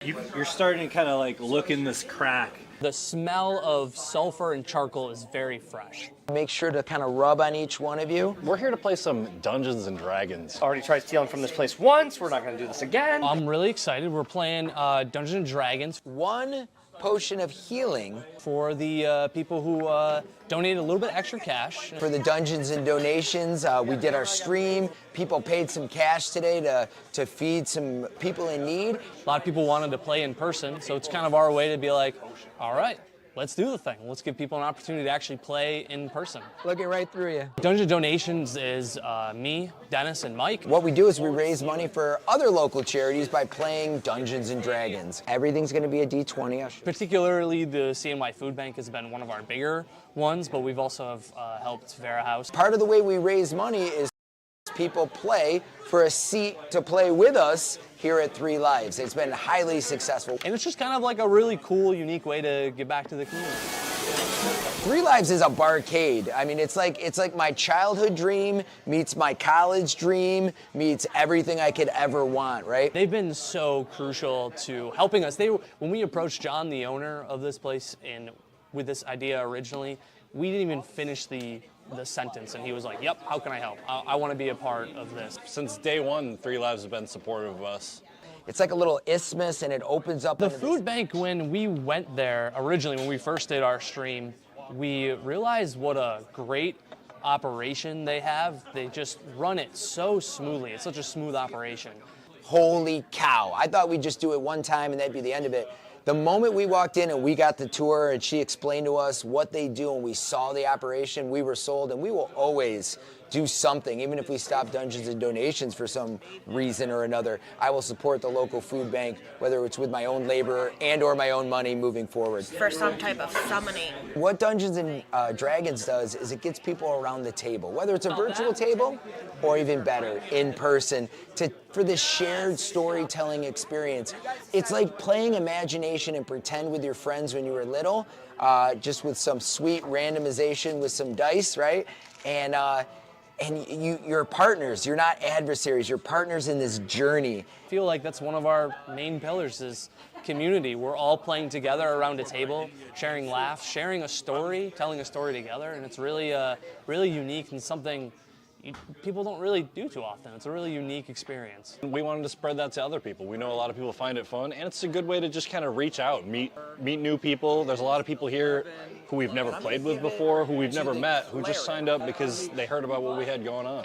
You're starting to kind of like look in this crack. The smell of sulfur and charcoal is very fresh. Make sure to kind of rub on each one of you. We're here to play some Dungeons and Dragons. Already tried stealing from this place once. We're not going to do this again. I'm really excited. We're playing Dungeons and Dragons. One potion of healing For the people who donated a little bit extra cash. for the Dungeons and Donations. We did our stream. People paid some cash today to feed some people in need. A lot of people wanted to play in person, so it's kind of our way to be like, all right, let's do the thing. Let's give people an opportunity to actually play in person. Looking right through you. Dungeon Donations is me, Dennis, and Mike. What we do is we raise money for other local charities by playing Dungeons and Dragons. Everything's going to be a D20. Particularly the CNY Food Bank has been one of our bigger ones, but we've also have, helped Vera House. Part of the way we raise money is people play for a seat to play with us here at Three Lives. It's been highly successful. And it's just kind of like a really cool, unique way to give back to the community. Three Lives is a barcade. I mean, it's like my childhood dream meets my college dream meets everything I could ever want, right? They've been so crucial to helping us. When we approached John, the owner of this place, and with this idea originally, we didn't even finish the sentence, and he was like, yep, how can I help? I want to be a part of this. Since day one, Three Lives have been supportive of us. It's like a little isthmus, and it opens up. The food bank, when we went there originally, when we first did our stream, we realized what a great operation they have. They just run it so smoothly. It's such a smooth operation. Holy cow. I thought we'd just do it one time and that'd be the end of it. The moment we walked in and we got the tour and she explained to us what they do and we saw the operation, we were sold, and we will always do something. Even if we stop Dungeons and Donations for some reason or another, I will support the local food bank, whether it's with my own labor and or my own money moving forward. For some type of summoning. What Dungeons and Dragons does is it gets people around the table, whether it's a virtual table or even better, in person, for this shared storytelling experience. It's like playing imagination and pretend with your friends when you were little, just with some sweet randomization with some dice, right? And you're partners. You're not adversaries. You're partners in this journey. I feel like that's one of our main pillars is community. We're all playing together around a table, sharing laughs, sharing a story, telling a story together, and it's really, really unique and something people don't really do too often. It's a really unique experience. We wanted to spread that to other people. We know a lot of people find it fun, and it's a good way to just kind of reach out, meet new people. There's a lot of people here who we've never played with before, who we've never met, who just signed up because they heard about what we had going on.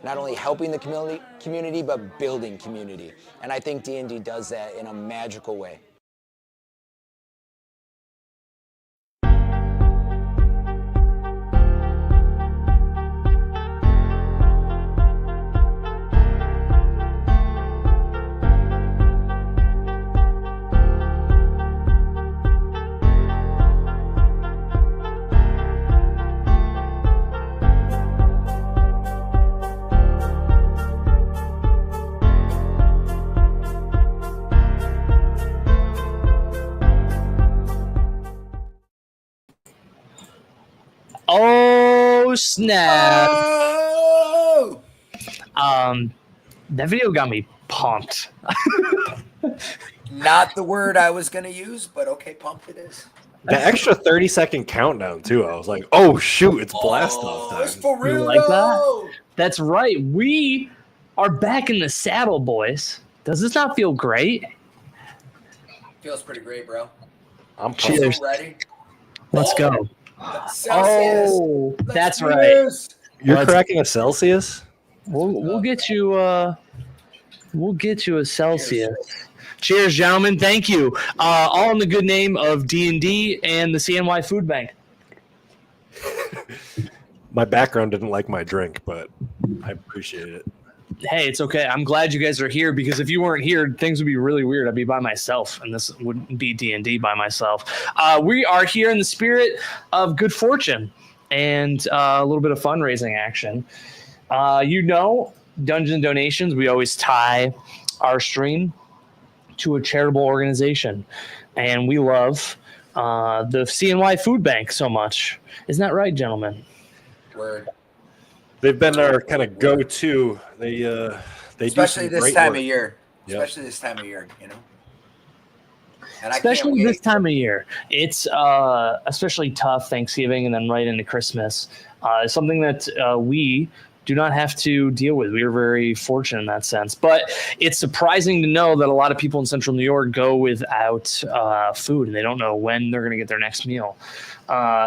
Not only helping the community, but building community. And I think D&D does that in a magical way. Oh snap! Oh! That video got me pumped. Not the word I was going to use, but okay, pumped it is. The extra 30-second countdown, too. I was like, oh, shoot, it's blast-off time. It's for real, You like though. that? That's right. We are back in the saddle, boys. Does this not feel great? Feels pretty great, bro. I'm pumped. Cheers. Ready? Let's go. Celsius. Oh, Let's that's do right. this. You're cracking a Celsius? We'll get you. We'll get you a Celsius. Cheers, gentlemen. Thank you. All in the good name of D&D and the CNY Food Bank. My background didn't like my drink, but I appreciate it. Hey, it's okay. I'm glad you guys are here because if you weren't here, things would be really weird. I'd be by myself, and this wouldn't be D&D by myself. We are here in the spirit of good fortune and a little bit of fundraising action. Dungeon Donations, we always tie our stream to a charitable organization, and we love the CNY Food Bank so much. Isn't that right, gentlemen? Word. They've been our kind of go-to. They Especially do some this great time work. of year. Yep. Especially this time of year, you know. And I can't especially this wait. time of year. It's especially tough Thanksgiving and then right into Christmas. It's something that we do not have to deal with. We are very fortunate in that sense. But it's surprising to know that a lot of people in Central New York go without food and they don't know when they're going to get their next meal.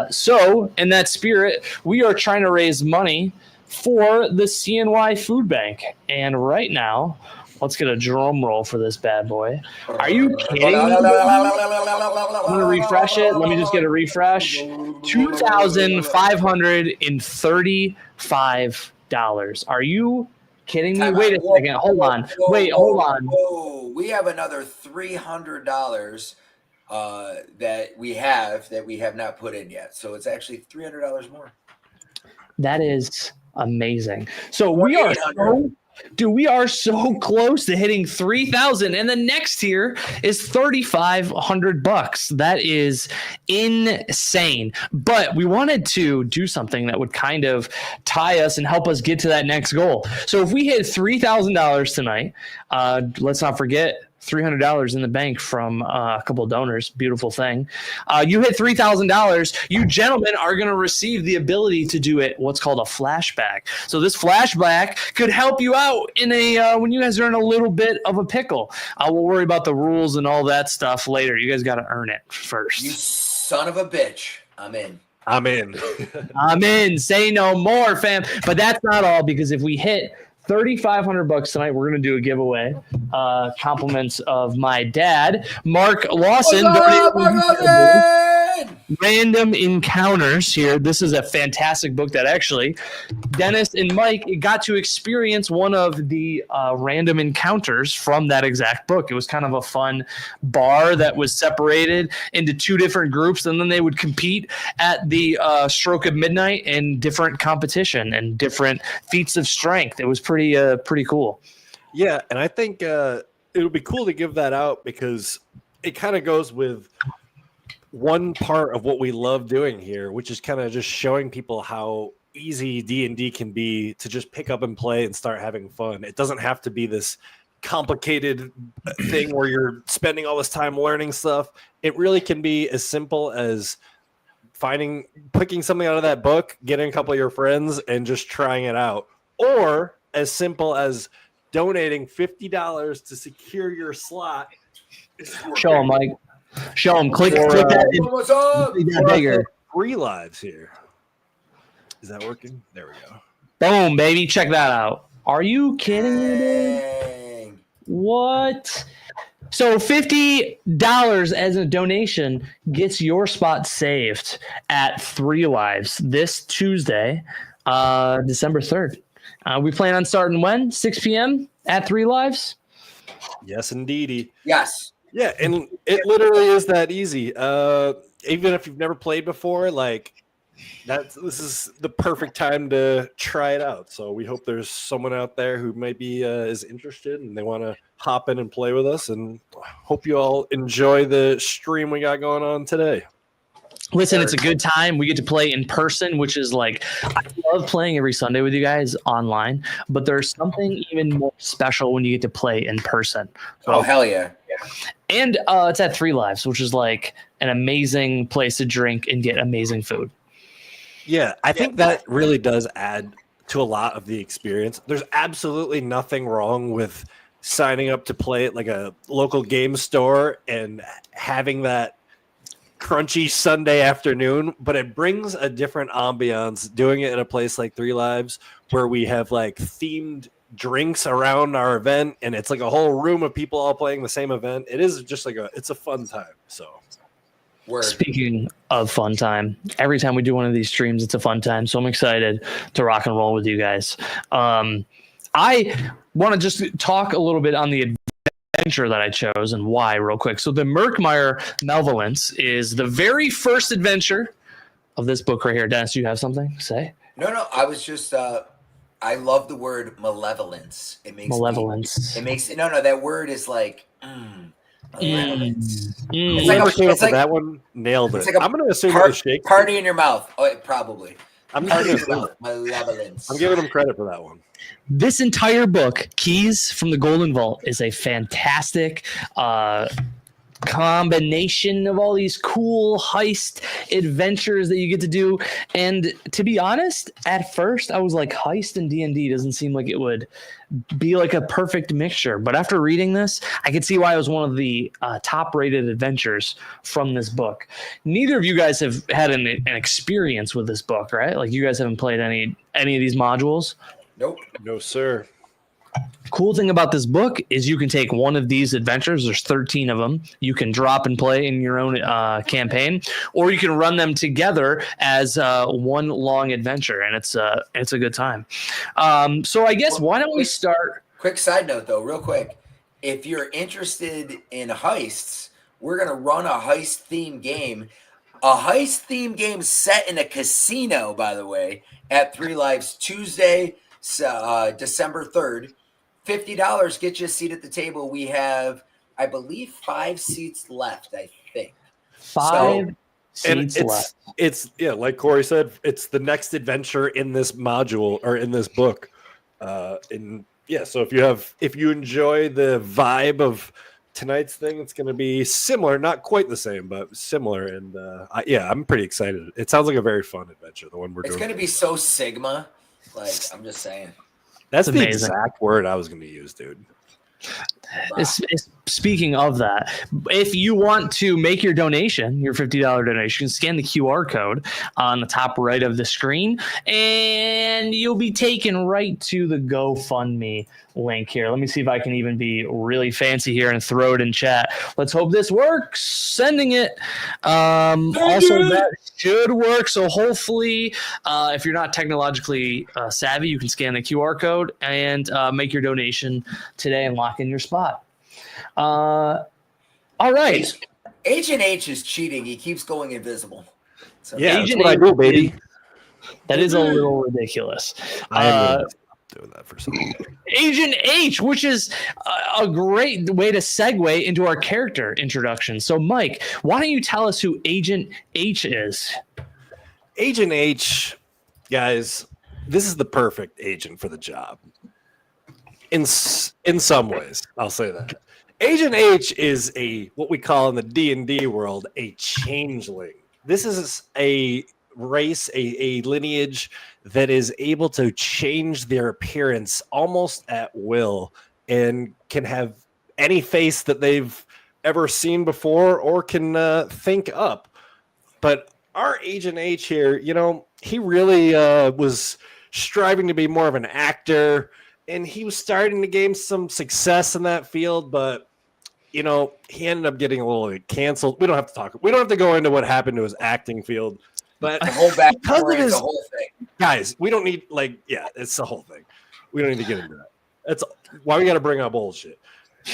So in that spirit, we are trying to raise money for the CNY Food Bank. And right now, let's get a drum roll for this bad boy. Are you kidding me? I'm going to refresh it. Let me just get a refresh. $2,535. Are you kidding me? Time Wait out. a second. Hold on. Wait, hold on. Whoa. We have another $300 that we have not put in yet. So it's actually $300 more. That is amazing. So we are so close to hitting 3,000, and the next tier is $3,500. That is insane. But we wanted to do something that would kind of tie us and help us get to that next goal. So if we hit $3,000 tonight, let's not forget $300 in the bank from a couple of donors. Beautiful thing. You hit $3,000. You gentlemen are going to receive the ability to do what's called a flashback. So this flashback could help you out in when you guys are in a little bit of a pickle. We'll worry about the rules and all that stuff later. You guys got to earn it first. You son of a bitch. I'm in. I'm in. I'm in. Say no more, fam. But that's not all, because if we hit $3,500 tonight, we're going to do a giveaway. Compliments of my dad, Mark Lawson. Random Encounters here. This is a fantastic book that actually Dennis and Mike got to experience one of the random encounters from that exact book. It was kind of a fun bar that was separated into two different groups, and then they would compete at the stroke of midnight in different competition and different feats of strength. It was pretty cool. Yeah, and I think it would be cool to give that out because it kind of goes with one part of what we love doing here, which is kind of just showing people how easy D&D can be to just pick up and play and start having fun. It doesn't have to be this complicated thing where you're spending all this time learning stuff. It really can be as simple as picking something out of that book, getting a couple of your friends and just trying it out, or as simple as donating $50 to secure your slot. Show them, Mike. Show them. Click that. What's up? Bigger. 3 lives here. Is that working? There we go. Boom, baby. Check that out. Are you kidding me, dude? Dang. What? So $50 as a donation gets your spot saved at 3 Lives this Tuesday, December 3rd. We plan on starting when? 6 p.m. at 3 Lives? Yes, indeedy. Yes. Yeah, and it literally is that easy. Even if you've never played before, this is the perfect time to try it out. So we hope there's someone out there who maybe is interested and they want to hop in and play with us. And hope you all enjoy the stream we got going on today. Listen, it's a good time. We get to play in person, which is I love playing every Sunday with you guys online, but there's something even more special when you get to play in person. So, oh, hell yeah. And it's at 3 Lives, which is an amazing place to drink and get amazing food. Yeah, I think that really does add to a lot of the experience. There's absolutely nothing wrong with signing up to play at a local game store and having that crunchy Sunday afternoon, but it brings a different ambiance doing it in a place like 3 Lives where we have themed drinks around our event and it's a whole room of people all playing the same event. It is just it's a fun time. So Word. Speaking of fun time, every time we do one of these streams, it's a fun time. So I'm excited to rock and roll with you guys. I want to just talk a little bit on the adventure that I chose and why real quick. So the Merkmeyer Malevolence is the very first adventure of this book right here. Dennis, do you have something to say? No, I was just I love the word malevolence. It makes Malevolence. That word is malevolence. Whoever came up with that one nailed it. I'm going to assume it was Shakespeare. Party in your mouth. Oh, probably. I'm Malevolence. I'm giving him credit for that one. This entire book, Keys from the Golden Vault, is a fantastic combination of all these cool heist adventures that you get to do. And to be honest, at first I was like, heist and D&D doesn't seem like it would be like a perfect mixture. But after reading this, I could see why it was one of the top-rated adventures from this book. Neither of you guys have had an experience with this book, right? Like, you guys haven't played any of these modules? Nope. No, sir. Cool thing about this book is you can take one of these adventures. There's 13 of them. You can drop and play in your own campaign, or you can run them together as one long adventure, and it's a good time. So I guess why don't we start? Quick side note, though, real quick. If you're interested in heists, we're going to run a heist-themed game. A heist-themed game set in a casino, by the way, at Three Lives Tuesday, December 3rd. $50 gets you a seat at the table. We have, I believe, 5 seats left, I think. 5 And seats left. it's like Corey said, it's the next adventure in this module or in this book. So if you enjoy the vibe of tonight's thing, it's going to be similar, not quite the same, but similar. And I'm pretty excited. It sounds like a very fun adventure. The one we're doing. It's going to be so Sigma. Like, I'm just saying. That's the amazing. exact word I was going to use, dude. Speaking of that, if you want to make your donation, your $50 donation, scan the QR code on the top right of the screen, and you'll be taken right to the GoFundMe link here. Let me see if I can even be really fancy here and throw it in chat. Let's hope this works. Sending it. Also, that should work. So hopefully, if you're not technologically savvy, you can scan the QR code and make your donation today and lock in your spot. All right. Agent H is cheating. He keeps going invisible. So Yeah, Agent that's what I do, baby. That is a little ridiculous. I am gonna do that for some reason. Agent H, which is a great way to segue into our character introduction. So, Mike, why don't you tell us who Agent H is? Agent H, guys, this is the perfect agent for the job. In some ways, I'll say that. Agent H is what we call in the D&D world a changeling. This is a race, a lineage that is able to change their appearance almost at will and can have any face that they've ever seen before or can think up. But our Agent H here, he really was striving to be more of an actor, and he was starting to gain some success in that field, but he ended up getting a little canceled. We don't have to go into what happened to his acting field, but the whole backstory is the whole thing. Guys, we don't need it's the whole thing. We don't need to get into that. That's why we got to bring up bullshit.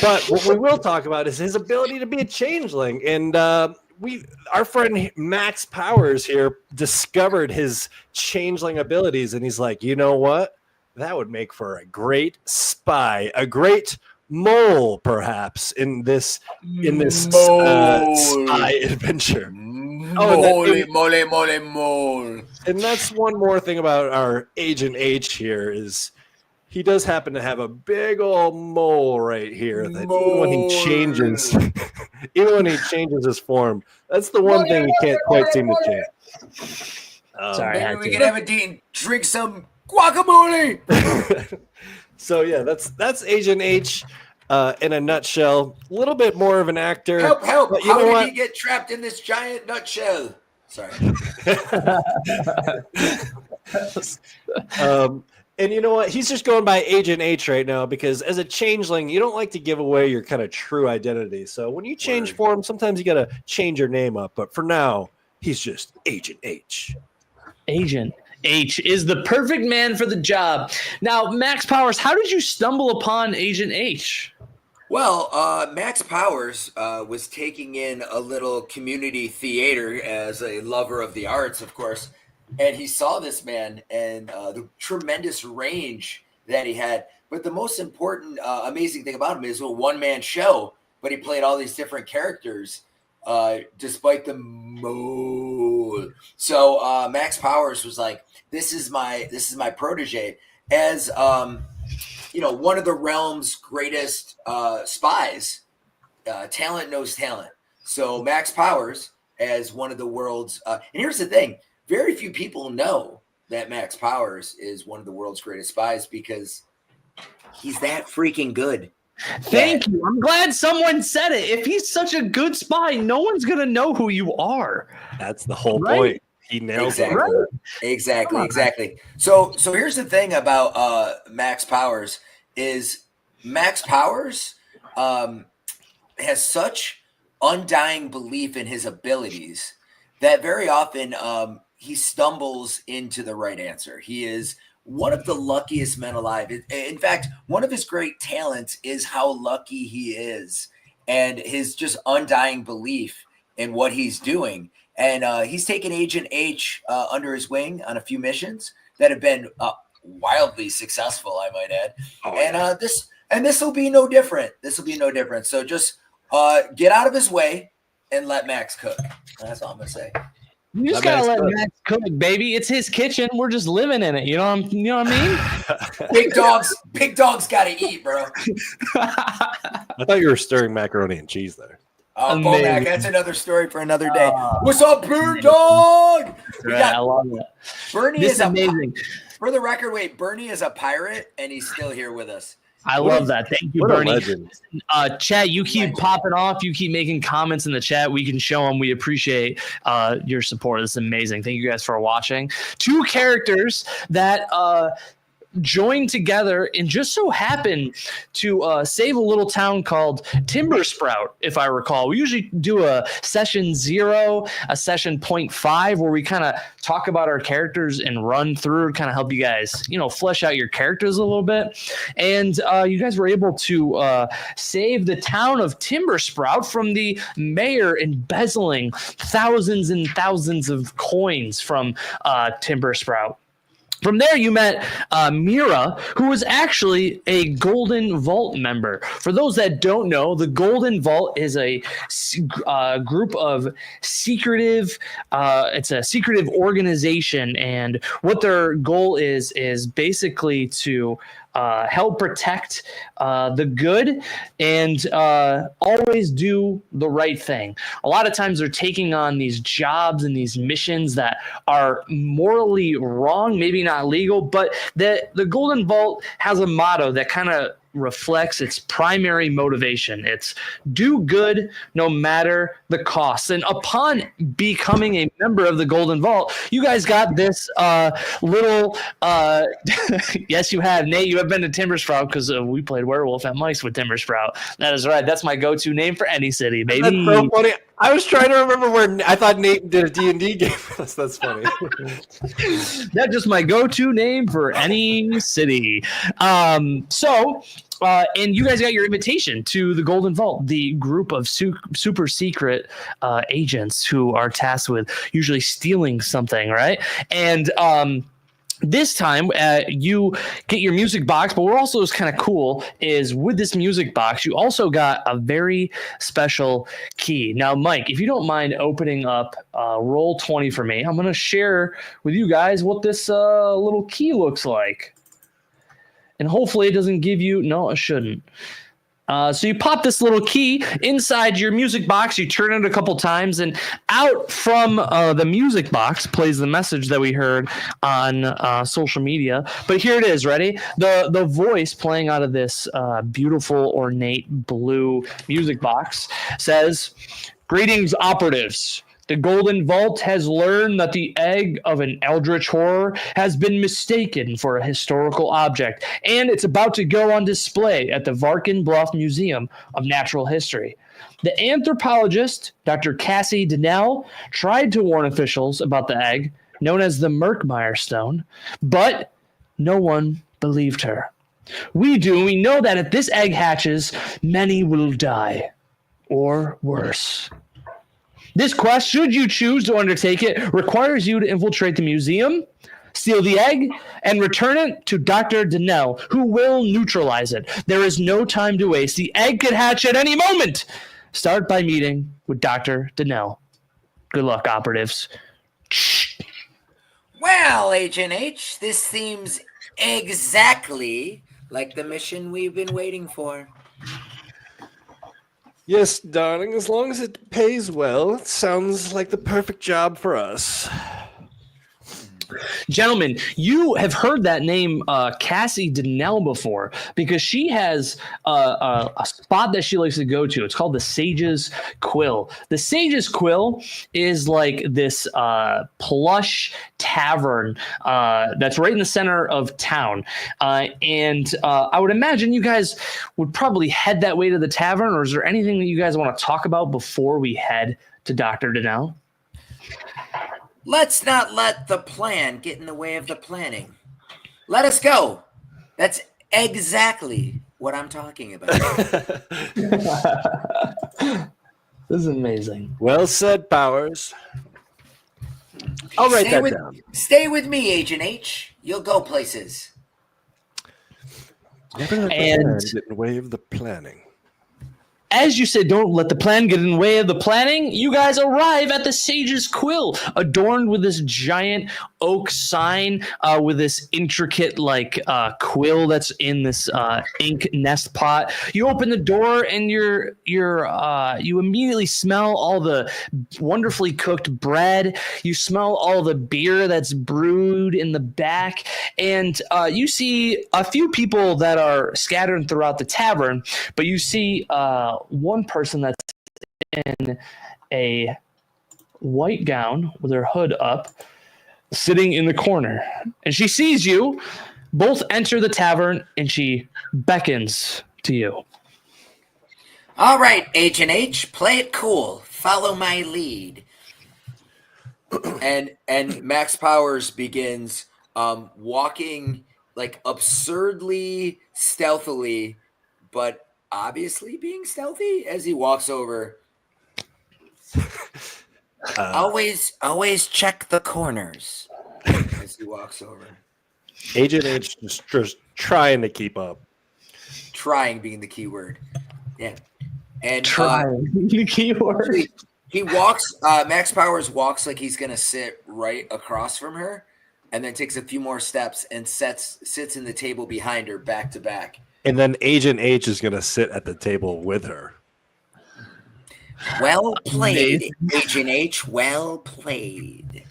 But what we will talk about is his ability to be a changeling, and our friend Max Powers here discovered his changeling abilities, and he's like, you know what? That would make for a great spy, a great mole, perhaps in this spy adventure. Mole. And that's one more thing about our Agent H here is he does happen to have a big old mole right here that even when he changes his form, that's the one thing he can't quite seem to change. Sorry, Maybe we can have a date, drink some guacamole. So yeah, that's Agent H in a nutshell. A little bit more of an actor. Help! But How did he get trapped in this giant nutshell? Sorry. And you know what? He's just going by Agent H right now because as a changeling, you don't like to give away your kind of true identity. So when you change form, sometimes you got to change your name up. But for now, he's just Agent H. Agent H is the perfect man for the job. Now, Max Powers, how did you stumble upon Agent H? Well, Max Powers was taking in a little community theater as a lover of the arts, of course, and he saw this man and the tremendous range that he had. But the most important, amazing thing about him is a one-man show, but he played all these different characters despite the mole. So Max Powers was like, this is my protege. As one of the realm's greatest spies, talent knows talent. So Max Powers, as one of the world's, and here's the thing: very few people know that Max Powers is one of the world's greatest spies because he's that freaking good. Thank you. I'm glad someone said it. If he's such a good spy, no one's gonna know who you are. That's the whole Right. point. He nails Exactly. it. Right. Exactly. So here's the thing about Max Powers is Max Powers has such undying belief in his abilities that very often he stumbles into the right answer. He is one of the luckiest men alive. In fact, one of his great talents is how lucky he is and his just undying belief in what he's doing. And he's taken Agent H under his wing on a few missions that have been wildly successful, I might add. This will be no different. This will be no different. So just get out of his way and let Max cook. That's all I'm gonna say. You just gotta let Max cook, baby. It's his kitchen. We're just living in it. You know what I mean? Big dogs gotta eat, bro. I thought you were stirring macaroni and cheese there. Oh, Bomac, that's another story for another day. What's up, Big Dog? I love it. Bernie This is is amazing. For the record, Bernie is a pirate, and he's still here with us. I love that. Thank you, What a Bernie. legend. Chat, you keep popping off. You keep making comments in the chat. We can show them. We appreciate your support. This is amazing. Thank you guys for watching. Two characters that joined together and just so happened to save a little town called Timber Sprout, if I recall. We usually do a session 0, a session 0.5, where we kind of talk about our characters and run through, kind of help you guys, flesh out your characters a little bit. And you guys were able to save the town of Timber Sprout from the mayor embezzling thousands and thousands of coins from Timber Sprout. From there, you met Mira, who was actually a Golden Vault member. For those that don't know, the Golden Vault is a group of secretive. It's a secretive organization, and what their goal is basically to help protect the good and always do the right thing. A lot of times they're taking on these jobs and these missions that are morally wrong, maybe not legal, but the Golden Vault has a motto that kind of reflects its primary motivation. It's do good no matter the cost. And upon becoming a member of the Golden Vault, you guys got this little yes, you have. Nate, you have been to Timber Sprout because we played Werewolf at Mice with Timber Sprout. That is right. That's my go-to name for any city, baby. That's so funny. I was trying to remember where I thought Nate did a D&D game. That's funny. That's just my go-to name for any city. And you guys got your invitation to the Golden Vault, the group of super secret agents who are tasked with usually stealing something, right? And this time, you get your music box, but what also is kind of cool is with this music box, you also got a very special key. Now, Mike, if you don't mind opening up roll 20 for me, I'm going to share with you guys what this little key looks like. And hopefully it doesn't give you, no, it shouldn't. So you pop this little key inside your music box, you turn it a couple times, and out from the music box plays the message that we heard on social media. But here it is, ready? The voice playing out of this beautiful, ornate blue music box says, "Greetings, operatives. The Golden Vault has learned that the egg of an eldritch horror has been mistaken for a historical object, and it's about to go on display at the Varkin Bluff Museum of Natural History. The anthropologist, Dr. Cassie Donnell, tried to warn officials about the egg, known as the Merkmeyer Stone, but no one believed her. We do. We know that if this egg hatches, many will die, or worse. This quest, should you choose to undertake it, requires you to infiltrate the museum, steal the egg, and return it to Dr. Donnell, who will neutralize it. There is no time to waste. The egg could hatch at any moment. Start by meeting with Dr. Donnell. Good luck, operatives." Well, Agent H, this seems exactly like the mission we've been waiting for. Yes, darling, as long as it pays well, it sounds like the perfect job for us. Gentlemen, you have heard that name, Cassie Donnell, before because she has a spot that she likes to go to. It's called the Sage's Quill. The Sage's Quill is like this plush tavern that's right in the center of town. And I would imagine you guys would probably head that way to the tavern, or is there anything that you guys want to talk about before we head to Dr. Donnell? Let's not let the plan get in the way of the planning. Let us go. That's exactly what I'm talking about. This is amazing. Well said, Powers. I'll write that down. Stay with me, Agent H. You'll go places. Never let the And- plan get in the way of the planning. As you said, don't let the plan get in the way of the planning. You guys arrive at the Sage's Quill, adorned with this giant oak sign with this intricate quill that's in this ink nest pot. You open the door and you immediately smell all the wonderfully cooked bread. You smell all the beer that's brewed in the back, and you see a few people that are scattered throughout the tavern. But you see one person that's in a white gown with her hood up, sitting in the corner, and she sees you both enter the tavern, and she beckons to you. All right, Agent H, play it cool. Follow my lead. and Max Powers begins walking like absurdly stealthily, but obviously being stealthy as he walks over. Always check the corners as he walks over. Agent H just trying to keep up. Trying being the key word. Yeah. And The keyword. he walks, Max Powers walks like he's going to sit right across from her, and then takes a few more steps and sits in the table behind her back to back. And then Agent H is going to sit at the table with her. Well played, Agent H. Well played.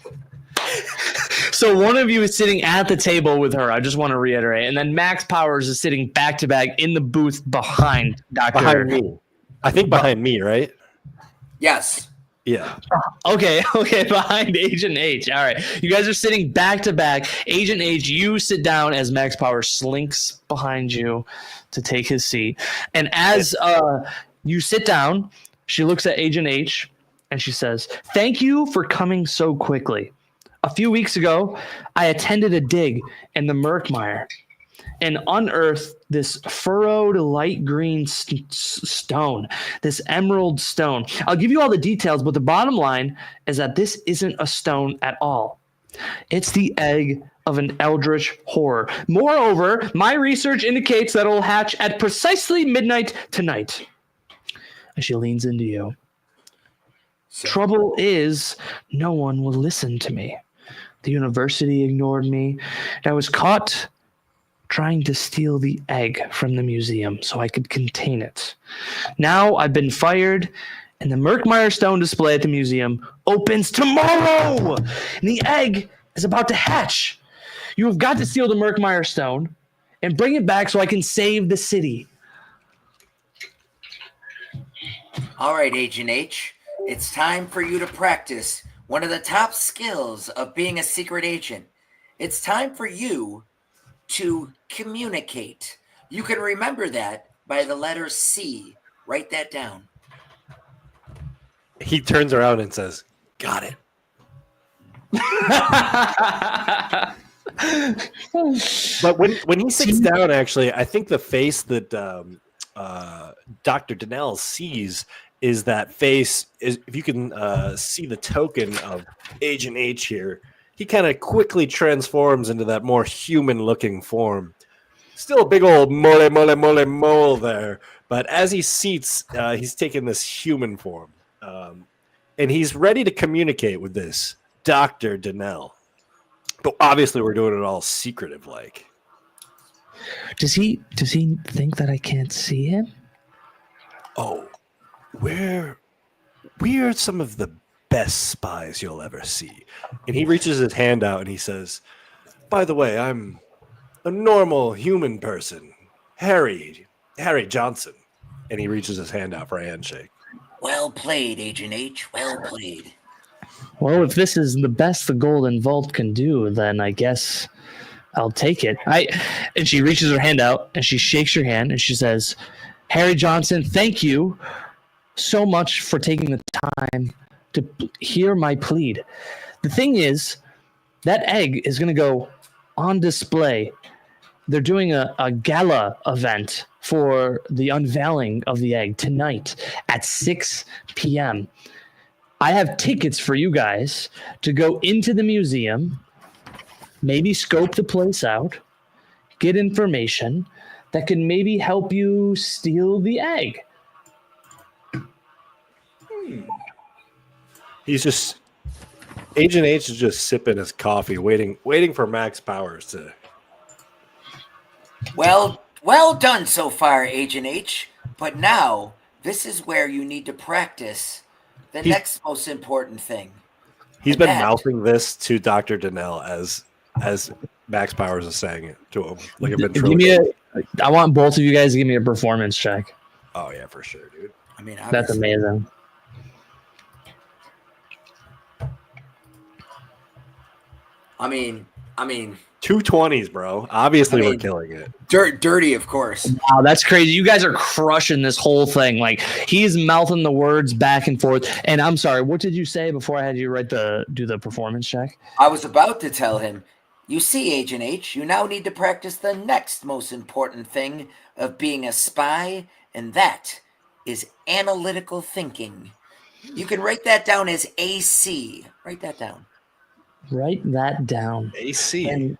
So one of you is sitting at the table with her. I just want to reiterate. And then Max Powers is sitting back to back in the booth behind Dr. Behind me. I think behind me, right? Yes. Yeah. Okay, behind Agent H. All right. You guys are sitting back to back. Agent H, you sit down as Max Powers slinks behind you to take his seat. And as you sit down, she looks at Agent H and she says, "Thank you for coming so quickly. A few weeks ago, I attended a dig in the Merkmire and unearthed this furrowed light green stone, this emerald stone. I'll give you all the details, but the bottom line is that this isn't a stone at all. It's the egg of an eldritch horror. Moreover, my research indicates that it'll hatch at precisely midnight tonight." And she leans into you. "Trouble is, no one will listen to me. The university ignored me. And I was caught trying to steal the egg from the museum so I could contain it. Now I've been fired, and the Merkmire Stone display at the museum opens tomorrow, and the egg is about to hatch. You have got to steal the Merkmire Stone and bring it back so I can save the city." All right, Agent H. It's time for you to practice one of the top skills of being a secret agent. It's time for you to communicate. You can remember that by the letter C. Write that down. He turns around and says, "Got it." But when he sits down, actually, I think the face that Dr. Donnell sees is that face. If you can see the token of Agent H here, he kind of quickly transforms into that more human-looking form. Still a big old mole there, but as he seats, he's taken this human form, and he's ready to communicate with this Dr. Donnell. But obviously, we're doing it all secretive, like. Does he think that I can't see him? Oh, we are some of the best spies you'll ever see. And he reaches his hand out and he says, by the way, I'm a normal human person, Harry Johnson. And he reaches his hand out for a handshake. Well played, Agent H. Well played. Well, if this is the best the Golden Vault can do, then I guess I'll take it. And she reaches her hand out and she shakes your hand and she says, Harry Johnson, thank you so much for taking the time to hear my plead. The thing is, that egg is going to go on display. They're doing a gala event for the unveiling of the egg tonight at 6 p.m. I have tickets for you guys to go into the museum, maybe scope the place out, get information that can maybe help you steal the egg. Agent H is just sipping his coffee, waiting for Max Powers to. Well done so far, Agent H. But now, this is where you need to practice the next most important thing. He's been mouthing this to Dr. Donnell as Max Powers is saying it to him. Like I want both of you guys to give me a performance check. Oh yeah, for sure, dude. I mean, that's amazing. I mean, 220s, bro. Obviously, we're killing it. Dirty, of course. Wow, that's crazy. You guys are crushing this whole thing. Like, he's mouthing the words back and forth. And I'm sorry, what did you say before I had you do the performance check? I was about to tell him, you see, Agent H, you now need to practice the next most important thing of being a spy, and that is analytical thinking. You can write that down as AC. Write that down. Write that down. AC. And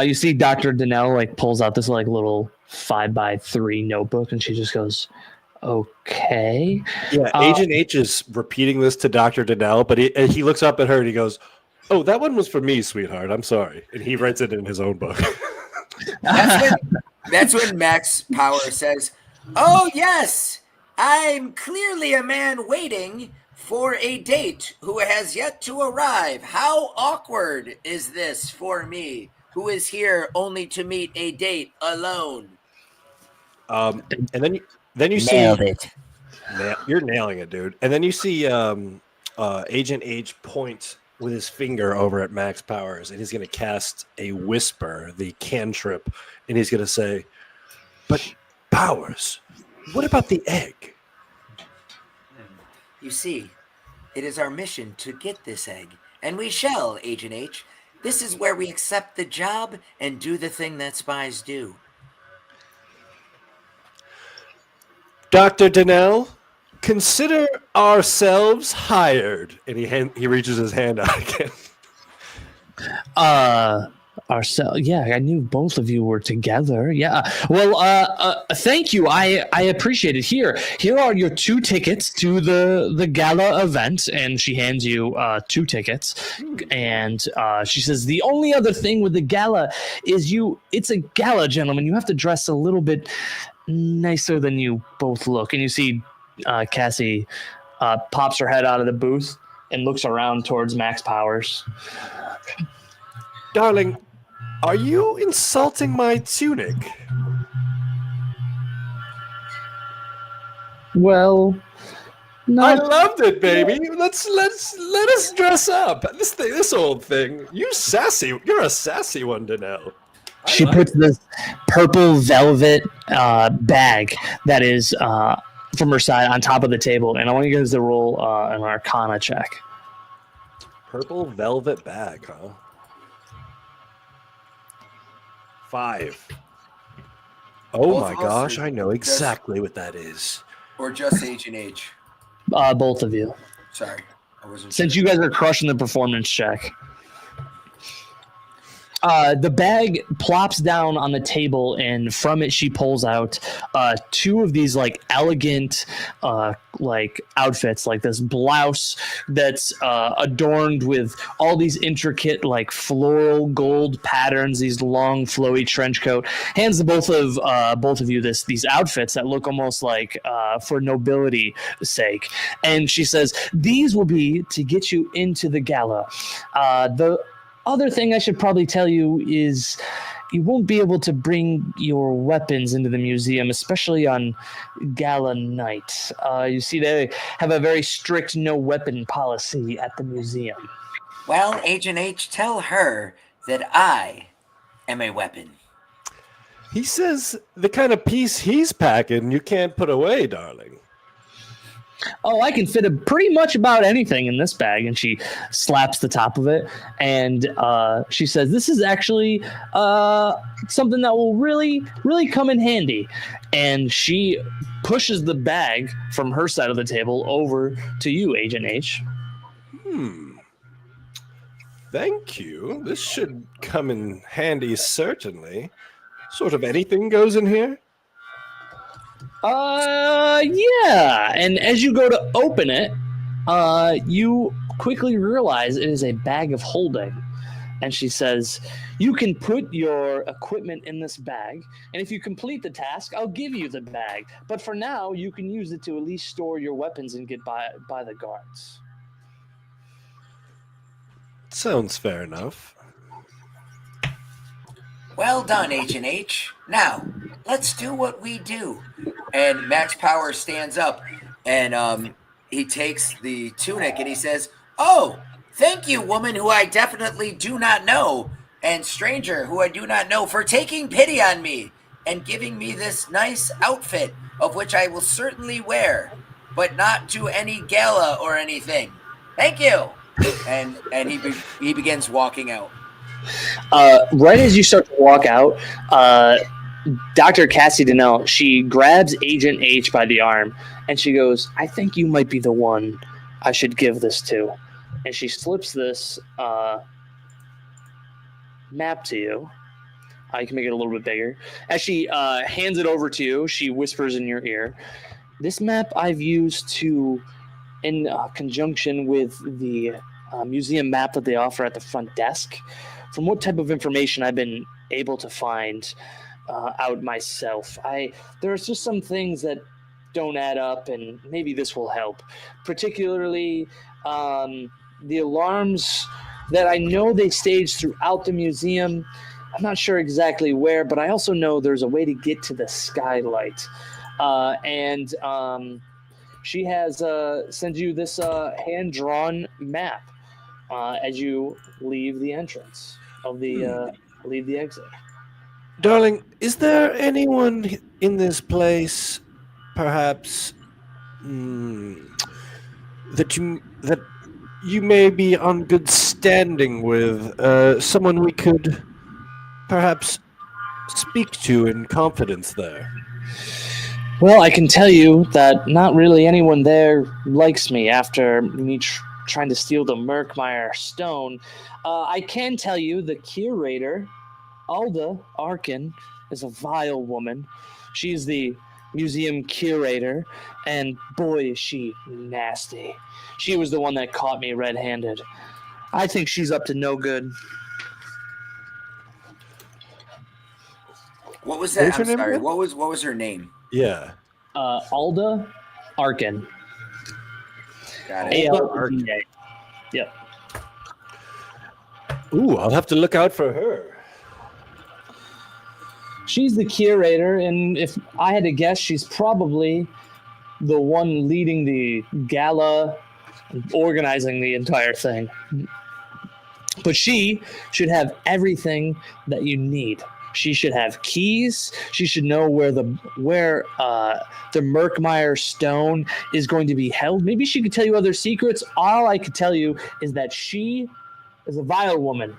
you see Dr. Donnell like pulls out this like little 5x3 notebook and she just goes, okay. Yeah, Agent H is repeating this to Dr. Donnell, but he looks up at her and he goes, oh, that one was for me, sweetheart. I'm sorry. And he writes it in his own book. That's when Max Power says, oh, yes, I'm clearly a man waiting for a date who has yet to arrive. How awkward is this for me, who is here only to meet a date alone? And then you see Nailed it. You're nailing it, dude. And then you see Agent H point with his finger over at Max Powers, and he's going to cast a whisper, the cantrip, and he's going to say, "But Powers, what about the egg?" You see, it is our mission to get this egg, and we shall, Agent H. This is where we accept the job and do the thing that spies do. Dr. Donnell, consider ourselves hired. And he reaches his hand out again. Ourselves. Yeah, I knew both of you were together. Yeah. Well, thank you. I appreciate it. Here are your 2 tickets to the gala event, and she hands you 2 tickets. And she says the only other thing with the gala is it's a gala, gentlemen. You have to dress a little bit nicer than you both look. And you see Cassie pops her head out of the booth and looks around towards Max Powers. Darling, are you insulting my tunic? Well, no. I loved it, baby. Let us dress up. This old thing. You're a sassy one to know. She puts this purple velvet bag that is from her side on top of the table, and I want you guys to roll an Arcana check. Purple velvet bag, huh? 5. Oh my gosh, I know exactly what that is. Or just Agent H. Both of you. Sorry, I wasn't Since sure. you guys are crushing the performance check. The bag plops down on the table, and from it she pulls out two of these like elegant like outfits, like this blouse that's adorned with all these intricate like floral gold patterns, these long flowy trench coat. Hands to both of you these outfits that look almost like for nobility sake, and she says these will be to get you into the gala. The other thing I should probably tell you is you won't be able to bring your weapons into the museum, especially on gala night. You see, they have a very strict no weapon policy at the museum. Well, Agent H, tell her that I am a weapon. He says the kind of piece he's packing you can't put away, darling. Oh, I can fit pretty much about anything in this bag. And she slaps the top of it. And she says, this is actually something that will really, really come in handy. And she pushes the bag from her side of the table over to you, Agent H. Thank you. This should come in handy, certainly. Sort of anything goes in here? Yeah. And as you go to open it, you quickly realize it is a bag of holding. And she says, you can put your equipment in this bag, and if you complete the task, I'll give you the bag. But for now, you can use it to at least store your weapons and get by the guards. Sounds fair enough. Well done, Agent H. Now, let's do what we do. And Max Power stands up, and he takes the tunic, and he says, oh, thank you, woman who I definitely do not know, and stranger who I do not know, for taking pity on me and giving me this nice outfit, of which I will certainly wear, but not to any gala or anything. Thank you. And he begins walking out. Right as you start to walk out, Dr. Cassie Donnell, she grabs Agent H by the arm, and she goes, I think you might be the one I should give this to. And she slips this map to you. I can make it a little bit bigger. As she hands it over to you, she whispers in your ear, this map I've used in conjunction with the museum map that they offer at the front desk. From what type of information I've been able to find out myself, there's just some things that don't add up, and maybe this will help. Particularly the alarms that I know they staged throughout the museum. I'm not sure exactly where, but I also know there's a way to get to the skylight. And she has sent you this hand-drawn map as you leave the entrance of the leave the exit. Darling, is there anyone in this place, perhaps, that you may be on good standing with? Someone we could perhaps speak to in confidence there? Well, I can tell you that not really anyone there likes me after me trying to steal the Merkmeyer stone. I can tell you the curator, Alda Arkin, is a vile woman. She's the museum curator, and boy, is she nasty. She was the one that caught me red-handed. I think she's up to no good. What was that? What's her I'm name sorry. again? What was her name? Yeah. Alda Arkin. Got it. A-L-D-A. Yep. Ooh, I'll have to look out for her. She's the curator, and if I had to guess, she's probably the one leading the gala, organizing the entire thing. But she should have everything that you need. She should have keys. She should know where the Merkmeyer stone is going to be held. Maybe she could tell you other secrets. All I could tell you is that she is a vile woman.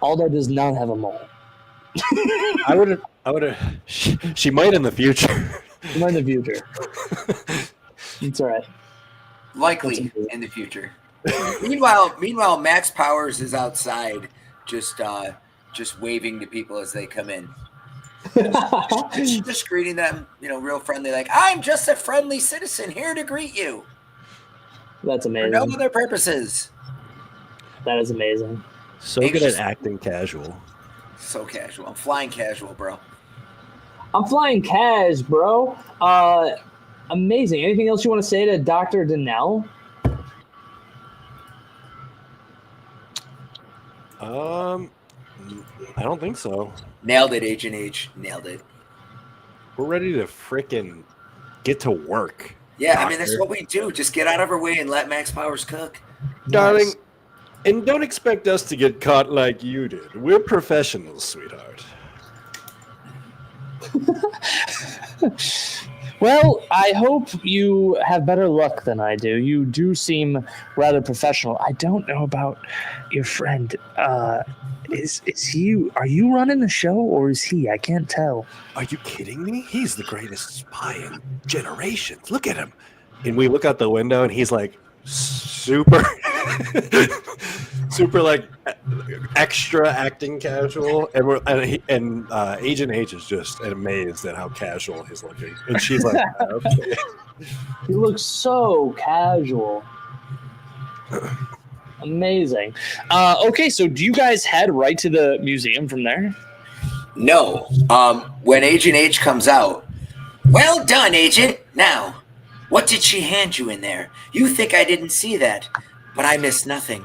Alda does not have a mole. I would have. She might in the future. In the future. It's all right. Likely in the future. Meanwhile, Max Powers is outside, just waving to people as they come in, just greeting them, real friendly, like I'm just a friendly citizen here to greet you That's for amazing. no other purposes. That is amazing. So Maybe good at just- acting casual. So casual. I'm flying casual, bro. I'm flying cash, bro. Amazing. Anything else you want to say to Dr. Donnell? I don't think so. Nailed it, Agent H. Nailed it. We're ready to frickin' get to work. Yeah, doctor. I mean, that's what we do. Just get out of our way and let Max Powers cook. Darling, and don't expect us to get caught like you did. We're professionals, sweetheart. Well, I hope you have better luck than I do. You do seem rather professional. I don't know about your friend. Is he? Are you running the show, or is he? I can't tell. Are you kidding me? He's the greatest spy in generations. Look at him. And we look out the window, and he's like super, super like extra acting casual. And Agent H is just amazed at how casual he's looking. And she's like, okay. He looks so casual. Amazing. Okay, so do you guys head right to the museum from there? No. When Agent H comes out, well done, Agent. Now, what did she hand you in there? You think I didn't see that, but I missed nothing.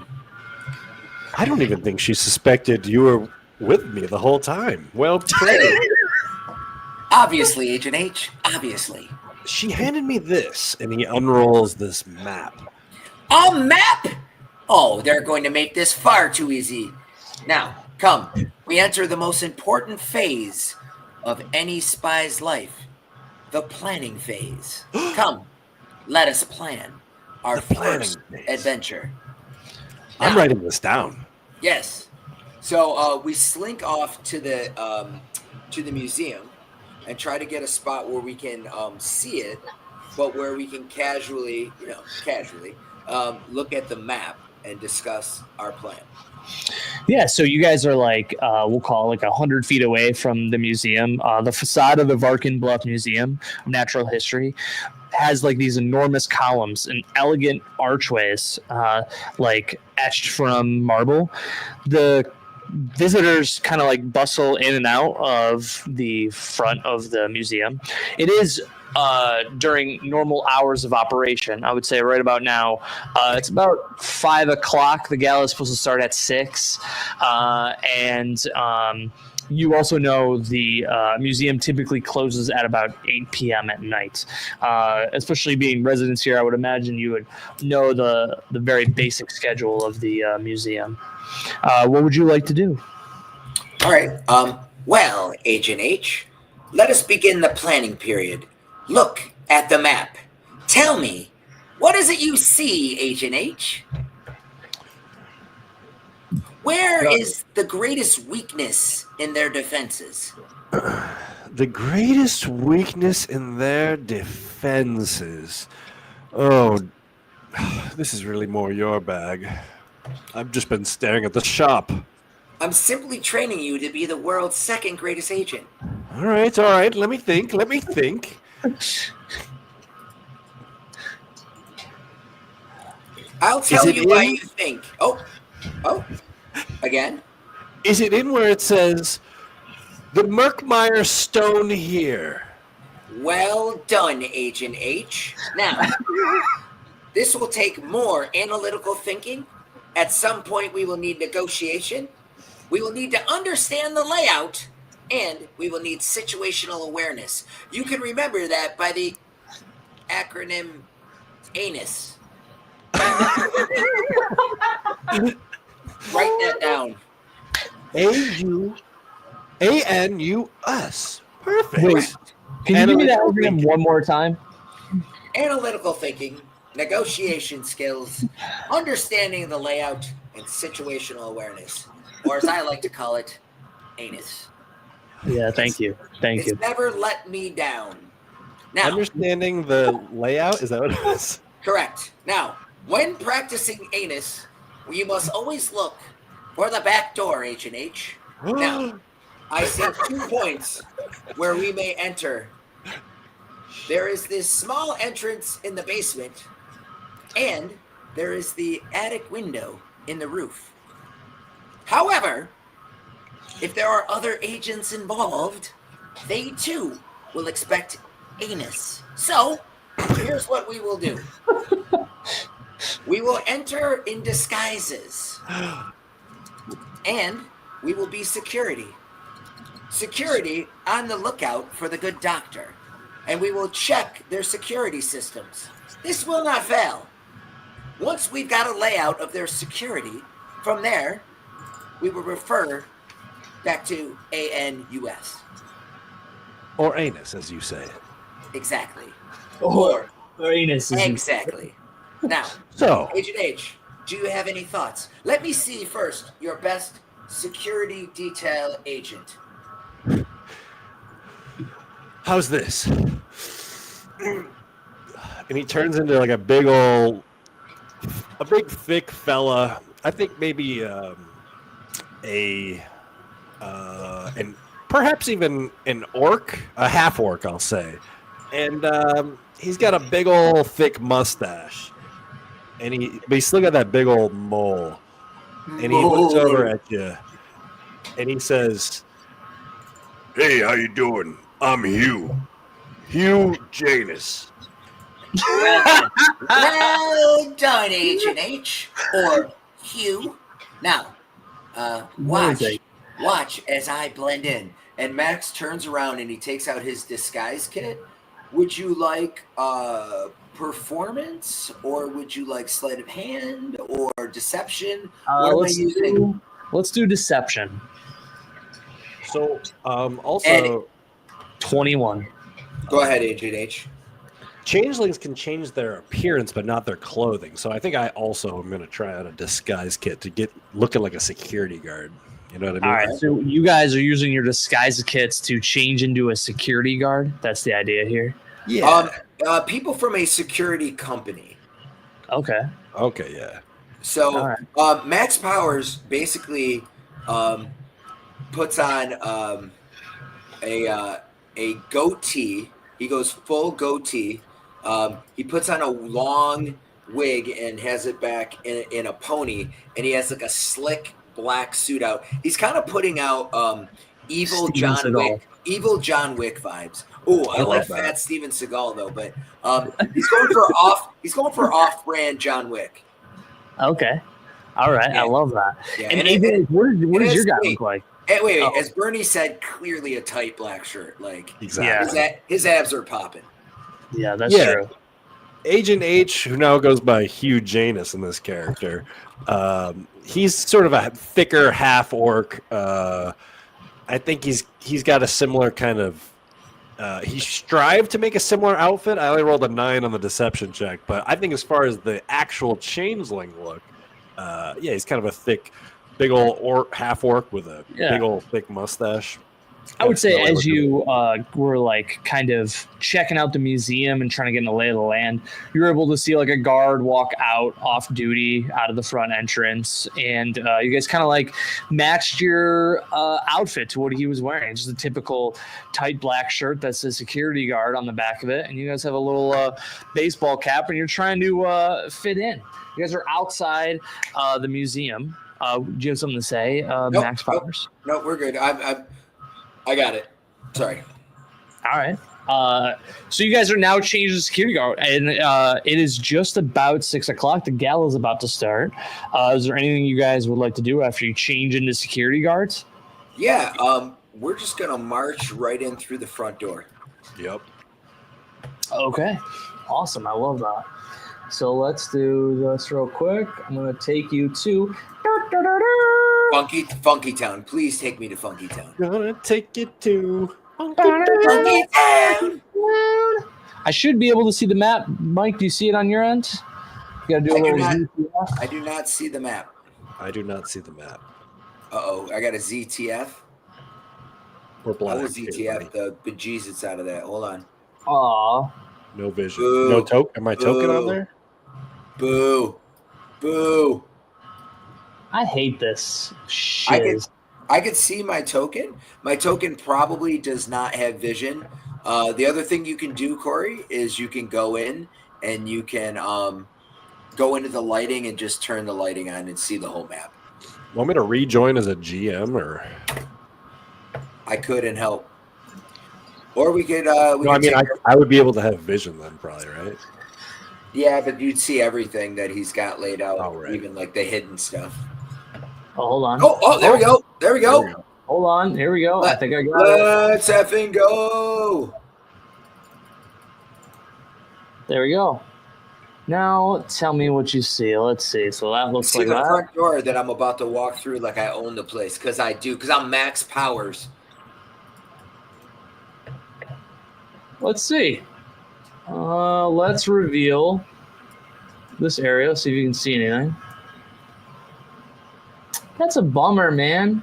I don't even think she suspected you were with me the whole time. Well played. Obviously, Agent H. Obviously. She handed me this, and he unrolls this map. A map? Oh, they're going to make this far too easy. Now, come. We enter the most important phase of any spy's life. The planning phase. Come. Let us plan our first adventure. I'm writing this down. Yes. So we slink off to the museum and try to get a spot where we can see it, but where we can casually look at the map and discuss our plan. Yeah, so you guys are like, we'll call it like 100 feet away from the museum. The facade of the Varkin Bluff Museum of Natural History has like these enormous columns and elegant archways, like etched from marble. The visitors kind of like bustle in and out of the front of the museum. It is during normal hours of operation. I would say right about now, it's about 5 o'clock. The gala is supposed to start at 6. You also know the museum typically closes at about 8 p.m. at night. Especially being residents here, I would imagine you would know the very basic schedule of the museum. What would you like to do? All right. Well, Agent H, let us begin the planning period. Look at the map. Tell me, what is it you see, Agent H? Where is the greatest weakness in their defenses? The greatest weakness in their defenses. Oh, this is really more your bag. I've just been staring at the shop. I'm simply training you to be the world's second greatest agent. All right. Let me think. I'll tell you why you think. Oh, again? Is it in where it says, the Merkmeyer stone here? Well done, Agent H. Now, this will take more analytical thinking. At some point, we will need negotiation. We will need to understand the layout, and we will need situational awareness. You can remember that by the acronym ANUS. Write that down. ANUS. Perfect. Wait, can you give me that acronym one more time? Analytical thinking, negotiation skills, understanding the layout, and situational awareness. Or as I like to call it, ANUS. Yeah, thank you. It's never let me down. Now, Understanding the layout, is that what it is? correct. Now, When practicing anus, you must always look for the back door, H&H. Now, I see 2 points where we may enter. There is this small entrance in the basement, and there is the attic window in the roof. However, if there are other agents involved, they too will expect anus. So, here's what we will do. We will enter in disguises, and we will be security. Security on the lookout for the good doctor, and we will check their security systems. This will not fail. Once we've got a layout of their security, from there, we will refer back to ANUS. Or anus, as you say. Exactly. Or anus. Exactly. Now, So, Agent H, do you have any thoughts? Let me see first your best security detail agent. how's this? And he turns into like a big thick fella. I think maybe and perhaps even an orc, a half orc, I'll say. And he's got a big old thick mustache, and but he's still got that big old mole. And he looks over at you, and he says, "Hey, how you doing? I'm Hugh Janus." Well done, Agent H, or Hugh. Now, watch as I blend in. And Max turns around and he takes out his disguise kit. Would you like performance, or would you like sleight of hand, or deception? Let's do deception. So, also, Eddie. 21. Go ahead, Agent H. changelings can change their appearance, but not their clothing. So I think I also am going to try out a disguise kit to get looking like a security guard. You know what I mean? All right, so you guys are using your disguise kits to change into a security guard. That's the idea here. Yeah. People from a security company. Okay. Okay. Yeah. So Max Powers basically puts on a goatee. He goes full goatee. He puts on a long wig and has it back in a pony, and he has like a slick black suit out. He's kind of putting out evil John Wick vibes. Oh, I like fat Steven Seagal though, but he's going for off-brand John Wick. Okay. All right. Yeah. I love that. Yeah. And what does your guy look like? Wait. As Bernie said, clearly a tight black shirt. Like Exactly. his abs are popping. Yeah, that's true. Agent H, who now goes by Hugh Janus in this character, he's sort of a thicker half orc. I think he's got a similar kind of. He strived to make a similar outfit. I only rolled a 9 on the deception check, but I think as far as the actual changeling look, he's kind of a thick, big old half orc with a big old thick mustache. I would say as you were like kind of checking out the museum and trying to get in the lay of the land, you were able to see like a guard walk out off duty out of the front entrance, and you guys kind of like matched your outfit to what he was wearing. Just a typical tight black shirt that says security guard on the back of it, and you guys have a little baseball cap, and you're trying to fit in. You guys are outside the museum. Do you have something to say, Max Powers? No, we're good. I got it. Sorry. All right. So you guys are now changed to security guard, and it is just about 6:00. The gala is about to start. Is there anything you guys would like to do after you change into security guards? Yeah. We're just gonna march right in through the front door. Yep. Okay. Awesome. I love that. So let's do this real quick. I'm gonna take you to Funky Town. Please take me to Funky Town. Gonna take you to Funky Town. I should be able to see the map. Mike, do you see it on your end? You gotta do a little. I do not see the map. I do not see the map. Uh-oh, I got a ZTF. Or black. I was ZTF the bejesus out of that. Hold on. Aw. No vision. Ooh. No token. Am I token on there? Boo. Boo. I hate this I shit. could see my token. My token probably does not have vision. The other thing you can do, Corey, is you can go in and you can go into the lighting and just turn the lighting on and see the whole map. Want me to rejoin as a GM or? I could and help. Or we could. No, I mean, I would be able to have vision then, probably, right? Yeah, but you'd see everything that he's got laid out, right. even like the hidden stuff. Oh, hold on. Oh, there we go. There we go. Hold on. Here we go. I think I got it. Let's effing go. There we go. Now tell me what you see. Let's see. So that looks See like the that. front door that I'm about to walk through like I own the place, because I do, because I'm max powers. Let's see. Let's reveal this area. See if you can see anything. That's a bummer, man.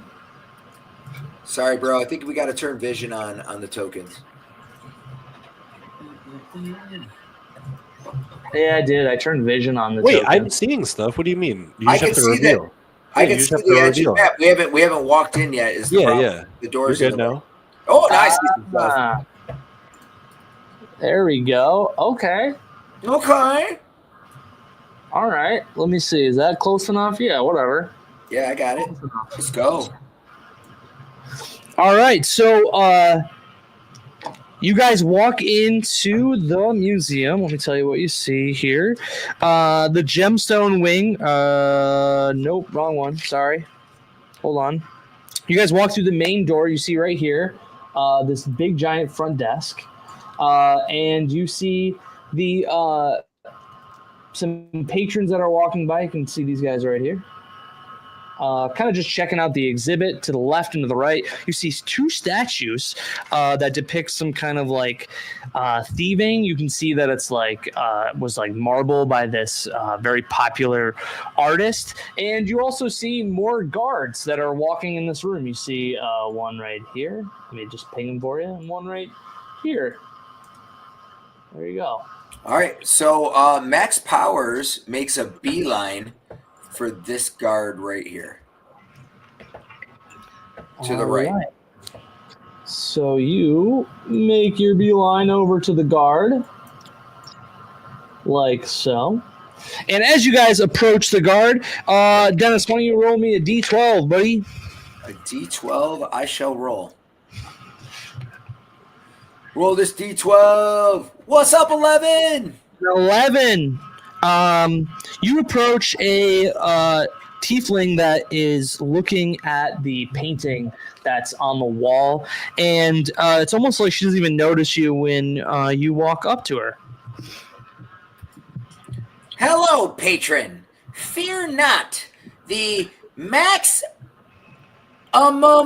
Sorry, bro. I think we got to turn vision on the tokens. Yeah, I did. I turned vision on the Wait, token. I'm seeing stuff. What do you mean? You I just have can to see reveal. that. I can see the edge of the map. We haven't walked in yet. Is the problem. Yeah. The doors You're in good the way. now. Oh, nice. Stuff. There we go. Okay. Okay. All right. Let me see. Is that close enough? Yeah, whatever. Yeah, I got it. Let's go. All right. So you guys walk into the museum. Let me tell you what you see here. The gemstone wing. Nope, wrong one. Sorry. Hold on. You guys walk through the main door. You see right here this big giant front desk. And you see the some patrons that are walking by. You can see these guys right here. Kind of just checking out the exhibit to the left and to the right. You see two statues that depict some kind of like thieving. You can see that it's like was like marble by this very popular artist. And you also see more guards that are walking in this room. You see one right here. Let me just ping them for you. And one right here. There you go. All right. So Max Powers makes a beeline for this guard right here. To the right. So you make your beeline over to the guard. Like so. And as you guys approach the guard, Dennis, why don't you roll me a D12, buddy? A D12, I shall roll. Roll this D12. What's up, 11? 11. You approach a tiefling that is looking at the painting that's on the wall, and it's almost like she doesn't even notice you when you walk up to her. Hello, patron. Fear not. The Max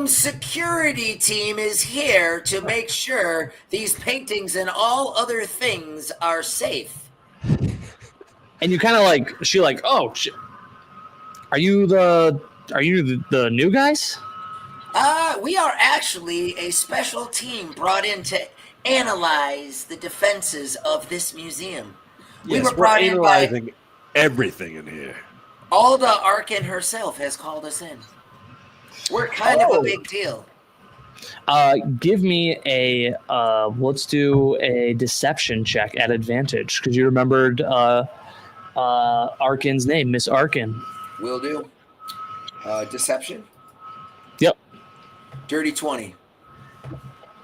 security team is here to make sure these paintings and all other things are safe. And you kind of like, she like, oh, are you the new guys? We are actually a special team brought in to analyze the defenses of this museum. We were brought in by everything in here. Alda Arkin herself has called us in. We're kind of a big deal. Give me a let's do a deception check at advantage because you remembered Arkin's name, Miss Arkin. Will do. Deception. Yep. Dirty 20.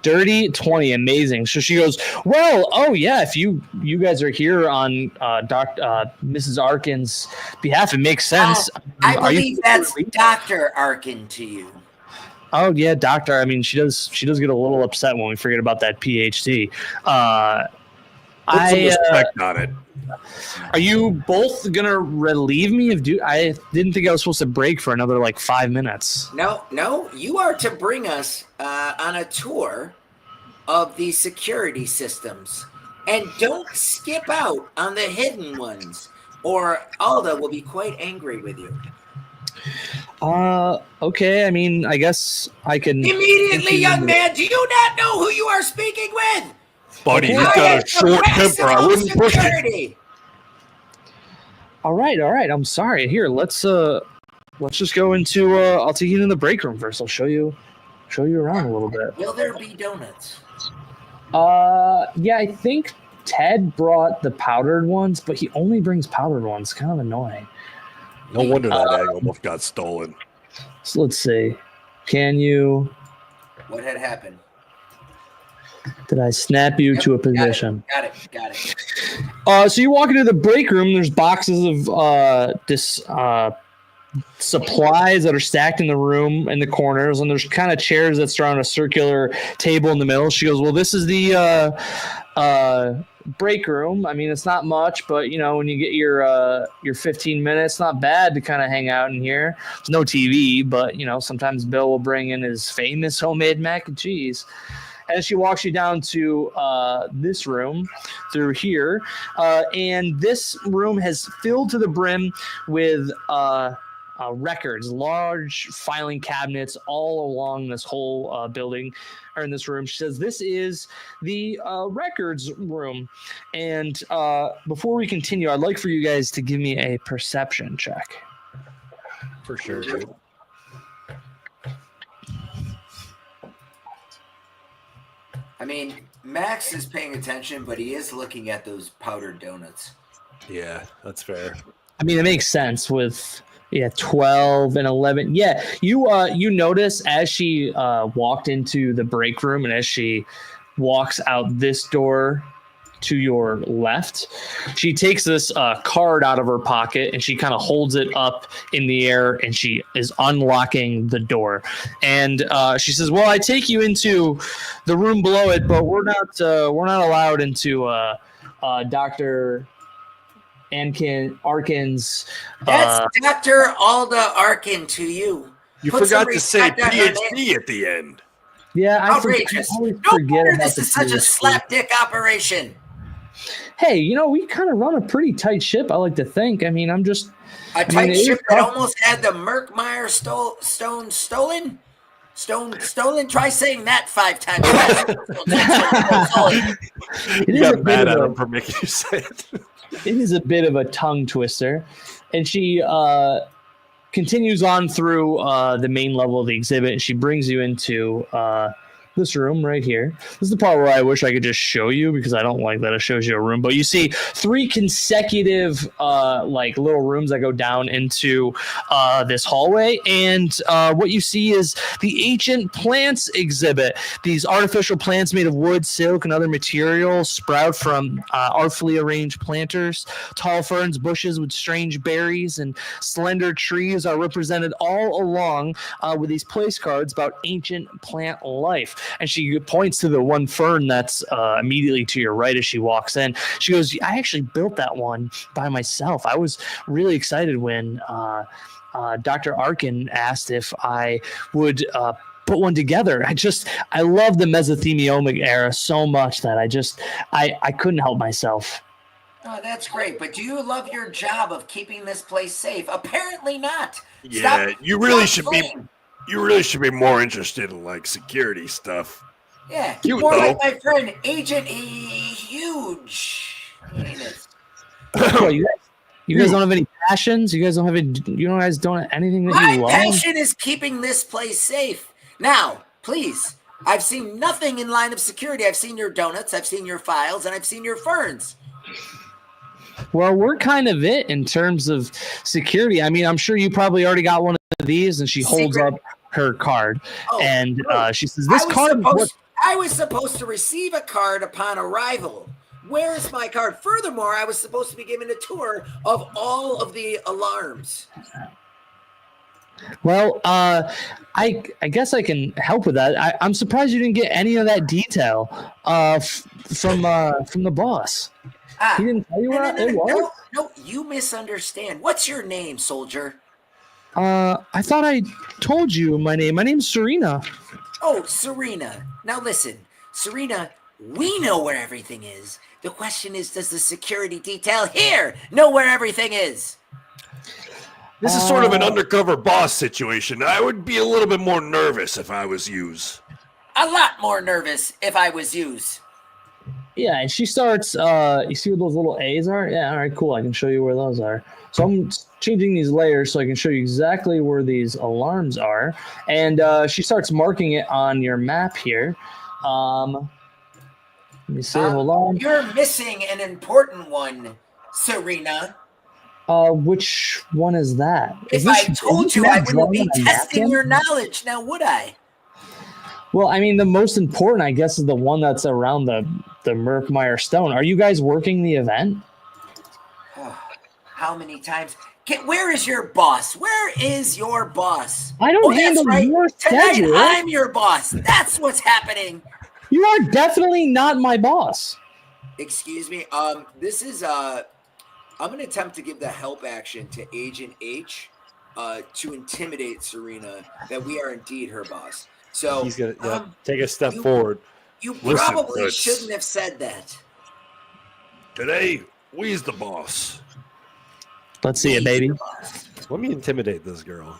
Dirty 20, amazing. So she goes, well, oh yeah, if you guys are here on Mrs. Arkin's behalf, it makes sense. I believe that's Dr. Arkin to you. Oh yeah, doctor. I mean, she does get a little upset when we forget about that PhD. Put some respect on it. Are you both gonna relieve me of duty? I didn't think I was supposed to break for another like 5 minutes. No, you are to bring us on a tour of the security systems. And don't skip out on the hidden ones, or Alda will be quite angry with you. Okay, I mean, I guess I can... Immediately, young man, do you not know who you are speaking with? Buddy, you've got a short temper. I wouldn't push it. All right. I'm sorry. Here, let's just go into. I'll take you into the break room first. I'll show you around a little bit. Will there be donuts? Yeah, I think Ted brought the powdered ones, but he only brings powdered ones. Kind of annoying. No wonder that egg almost got stolen. So let's see. Can you? What had happened? Did I snap you to a position? Got it. So you walk into the break room. There's boxes of supplies that are stacked in the room in the corners, and there's kind of chairs that surround a circular table in the middle. She goes, "Well, this is the break room. I mean, it's not much, but when you get your 15 minutes, not bad to kind of hang out in here. There's no TV, but sometimes Bill will bring in his famous homemade mac and cheese." And she walks you down to this room through here. And this room has filled to the brim with records, large filing cabinets all along this whole building or in this room. She says, "This is the records room." And before we continue, I'd like for you guys to give me a perception check. For sure, dude. I mean, Max is paying attention, but he is looking at those powdered donuts. Yeah, that's fair. I mean, it makes sense with 12 and 11. Yeah, you notice as she walked into the break room and as she walks out this door to your left, she takes this card out of her pocket and she kind of holds it up in the air and she is unlocking the door. And she says, "Well, I take you into the room below it, but we're not allowed into Dr. Arkin's." That's Dr. Alda Arkin to you. You Put forgot some to say respect on her name. PhD at the end. Yeah, I Outrageous. always No forget wonder about this the is such a PhD. slapdick operation. Hey, we kind of run a pretty tight ship, I like to think. I mean, A I tight mean, it ship is that tough. almost had the Merkmeyer stone stolen? Stolen? Try saying that 5 times fast. It You is got a bit mad of at a- him for making you say it. It is a bit of a tongue twister. And she continues on through the main level of the exhibit, and she brings you into this room right here. This is the part where I wish I could just show you because I don't like that it shows you a room. But you see 3 consecutive little rooms that go down into this hallway. And what you see is the ancient plants exhibit. These artificial plants made of wood, silk, and other materials sprout from artfully arranged planters. Tall ferns, bushes with strange berries, and slender trees are represented all along with these place cards about ancient plant life. And she points to the one fern that's immediately to your right as she walks in. She goes, "I actually built that one by myself. I was really excited when Dr. Arkin asked if I would put one together. I love the Mesothelioma era so much that I couldn't help myself." Oh, that's great. But do you love your job of keeping this place safe? Apparently not. Yeah, Stop- you really stop should be. playing. You really should be more interested in security stuff. Yeah, Cute, more though. like my friend Agent Huge. What, you guys don't have any passions? You guys don't have anything that My you love? passion is keeping this place safe. Now, please, I've seen nothing in line of security. I've seen your donuts, I've seen your files, and I've seen your ferns. Well, we're kind of it in terms of security. I mean, I'm sure you probably already got one of these, and she holds Secret. up her card, Oh, and oh. she says, "This card." I was supposed to receive a card upon arrival. Where is my card? Furthermore, I was supposed to be given a tour of all of the alarms. Well, I guess I can help with that. I'm surprised you didn't get any of that detail from the boss. He didn't tell you what it was? No, you misunderstand. What's your name, soldier? I thought I told you my name. My name's Serena. Oh, Serena. Now listen, Serena, we know where everything is. The question is, does the security detail here know where everything is? This is sort of an undercover boss situation. I would be a little bit more nervous if I was yous. A lot more nervous if I was yous. Yeah, and she starts. You see where those little A's are? Yeah, all right, cool. I can show you where those are. So I'm changing these layers so I can show you exactly where these alarms are. And she starts marking it on your map here. Let me see. Hold on. You're missing an important one, Serena. Which one is that? If I told you, I wouldn't be testing your knowledge. knowledge, now would I? Well, I mean, the most important, I guess, is the one that's around the Merkmeyer Stone. Are you guys working the event? How many times? Where is your boss? Where is your boss? I don't handle your schedule. Tonight, I'm your boss. That's what's happening. You are definitely not my boss. Excuse me. This is I'm gonna attempt to give the help action to Agent H, to intimidate Serena that we are indeed her boss. So He's gonna take a step forward. You Listen, probably Fritz. shouldn't have said that. Today, we's the boss. Let's see it, baby. Let me intimidate this girl.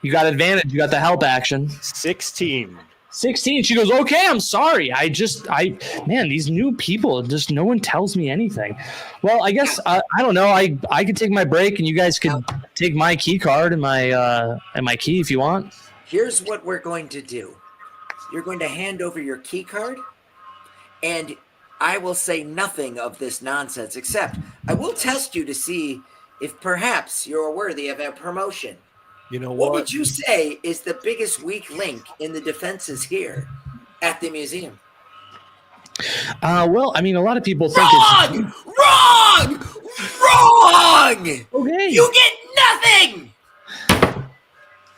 You got advantage. You got the help action. 16. 16. She goes, okay, I'm sorry. Man, these new people, just no one tells me anything. Well, I guess, I don't know. I could take my break and you guys could take my key card and my key if you want. Here's what we're going to do. You're going to hand over your key card, and I will say nothing of this nonsense, except I will test you to see if perhaps you're worthy of a promotion. You know What what? would you say is the biggest weak link in the defenses here at the museum? Well, I mean, a lot of people think Wrong! Wrong! Wrong! Okay. You get nothing!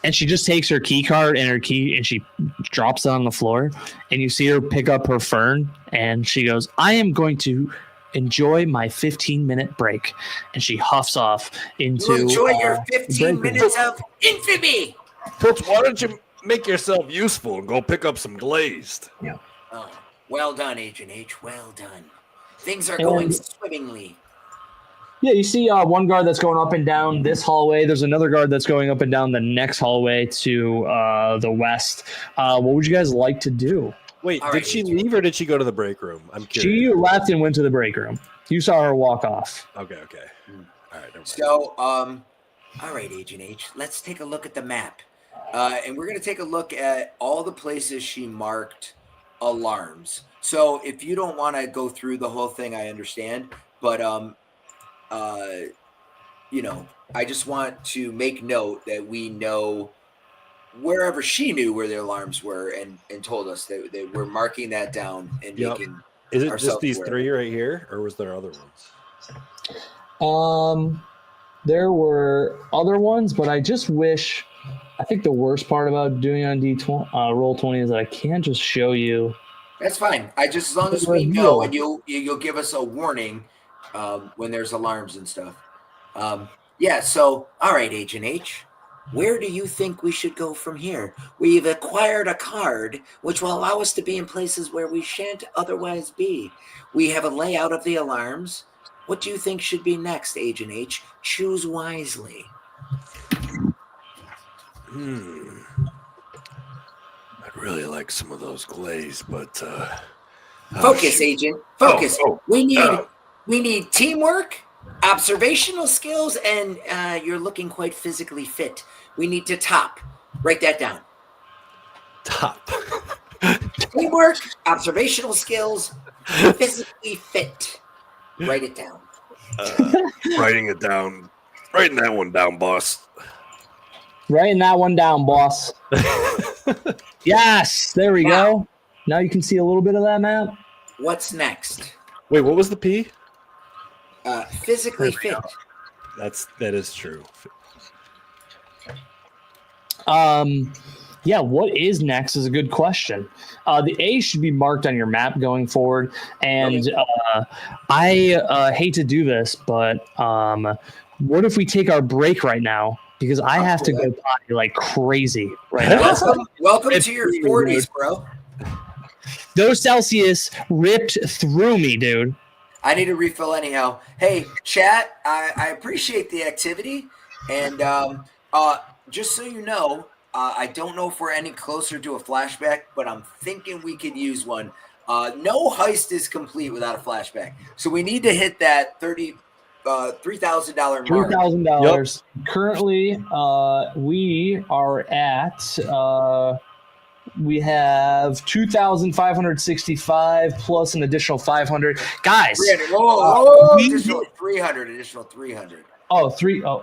And she just takes her key card and her key and she drops it on the floor. And you see her pick up her fern and she goes, I am going to enjoy my 15-minute break. And she huffs off into. You enjoy your 15 minutes of infamy! Fritz, why don't you make yourself useful and go pick up some glazed? Yeah. Oh, well done, Agent H. Well done. Things are going swimmingly. Yeah, you see one guard that's going up and down this hallway. There's another guard that's going up and down the next hallway to the west. What would you guys like to do? Wait, All did right, she Agent. leave or did she go to the break room? I'm curious. She left and went to the break room. You saw her walk off. Okay. All right. Never mind. So, all right, Agent H, let's take a look at the map. And we're going to take a look at all the places she marked alarms. So if you don't want to go through the whole thing, I understand. But, I just want to make note that we know wherever she knew where the alarms were and told us that we're marking that down and Yep. making Is it ourselves just these aware. three right here, or was there other ones? There were other ones, but I just wish. I think the worst part about doing on roll 20 is that I can't just show you. That's fine. As long as we know, and you'll give us a warning when there's alarms and stuff. So all right, Agent H, where do you think we should go from here? We've acquired a card which will allow us to be in places where we shan't otherwise be. We have a layout of the alarms. What do you think should be next, Agent H? Choose wisely. I'd really like some of those glazed, but Focus, Agent. Focus. We need teamwork, observational skills, and you're looking quite physically fit. We need to top. Write that down. top. Teamwork, observational skills, physically fit. Write it down. Writing it down. Writing that one down, boss. Writing that one down, boss. Yes, there we go. Now you can see a little bit of that map. What's next? Wait, what was the P? Physically fit. That is true. Yeah, what is next is a good question. The A should be marked on your map going forward. And I hate to do this, but what if we take our break right now? Because I have to go potty like crazy right now. Welcome to your 40s, bro. Those Celsius ripped through me, dude. I need a refill anyhow. Hey, chat, I appreciate the activity. And just so you know, I don't know if we're any closer to a flashback, but I'm thinking we could use one. No heist is complete without a flashback. So we need to hit that $3,000 mark. $3,000. Currently, we are at. We have 2,565 plus an additional 500. Guys, 300. Whoa, additional 300. Additional 300. Oh,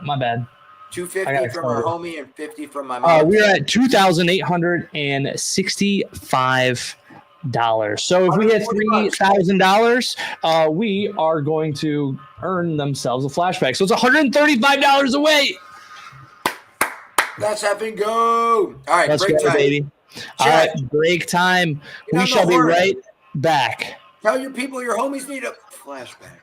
my bad. 250 from our homie and 50 from my mom. We're at $2,865. So if we hit $3,000, we are going to earn themselves a flashback. So it's $135 away. Let's have it go. All right, Let's break go, time. baby. All right, break time. We shall be right back. Tell your people your homies need a flashback.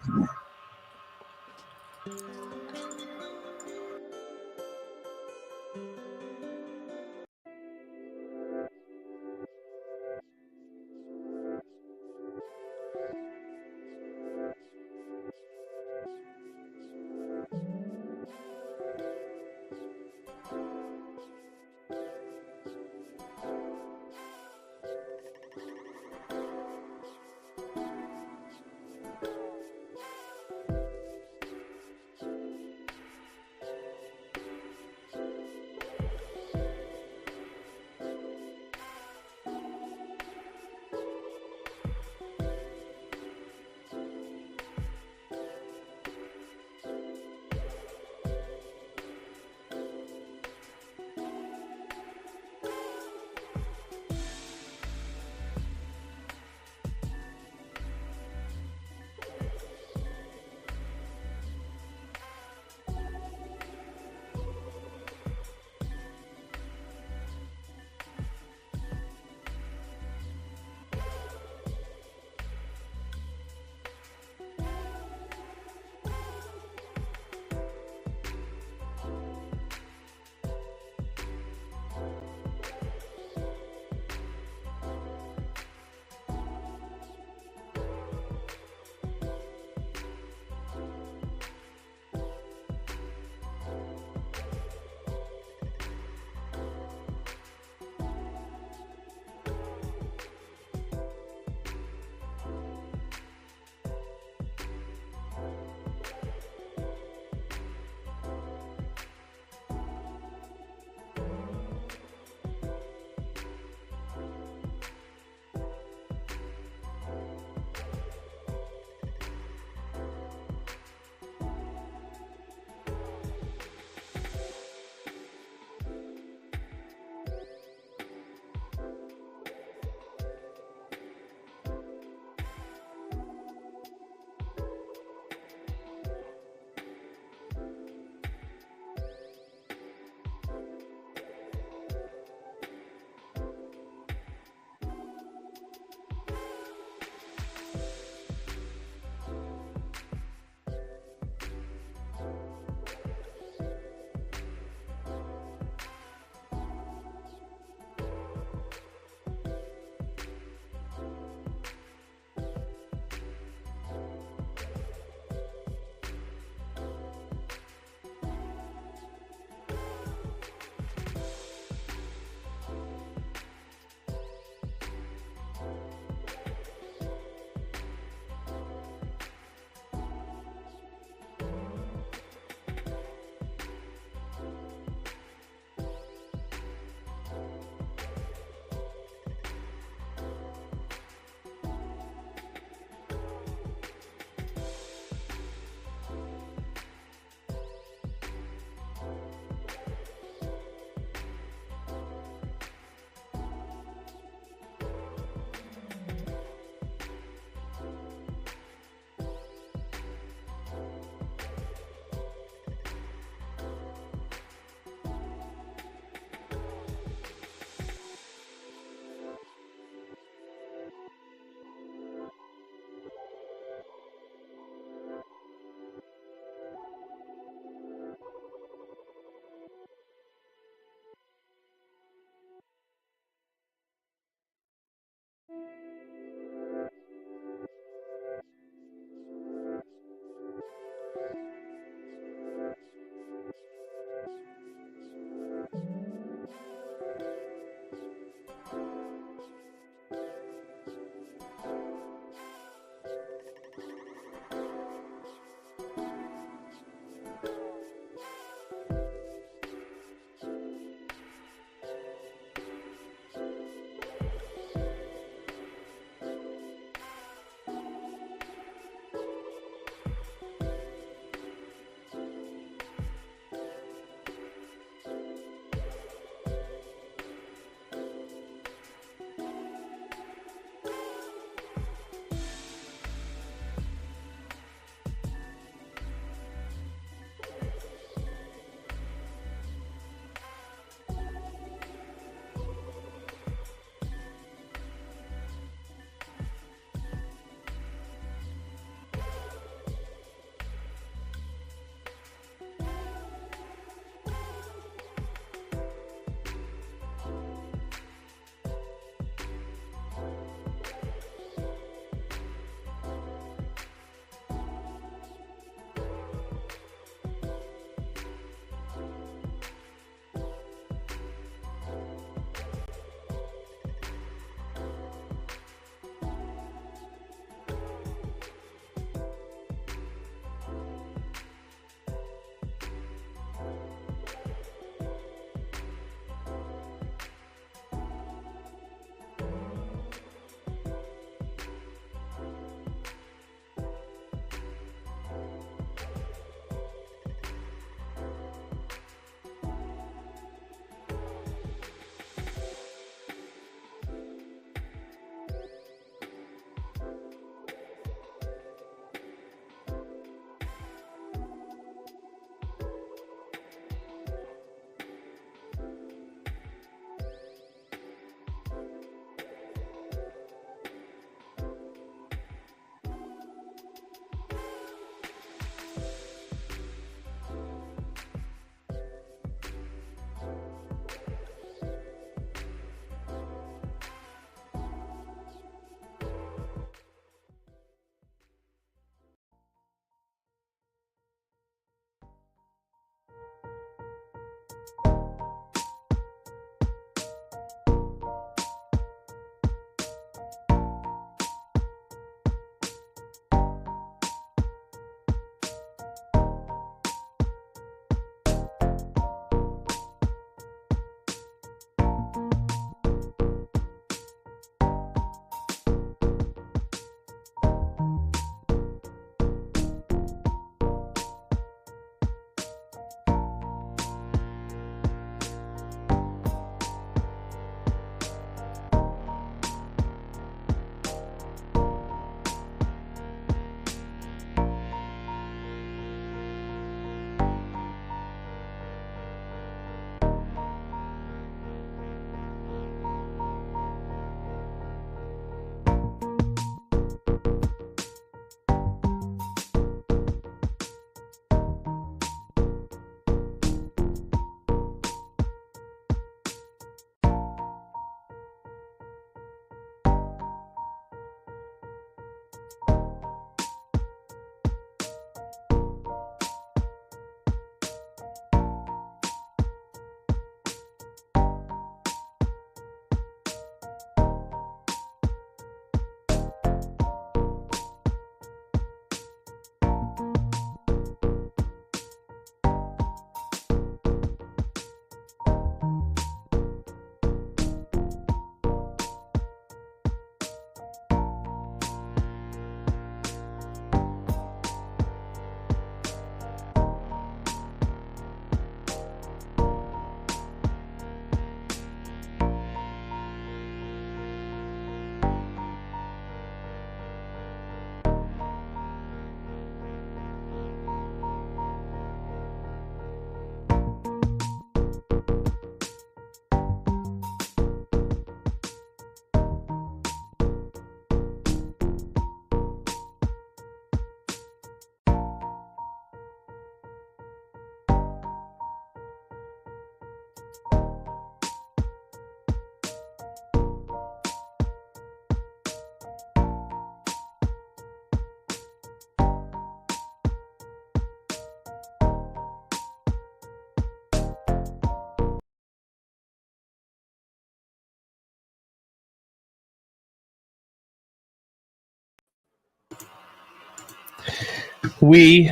We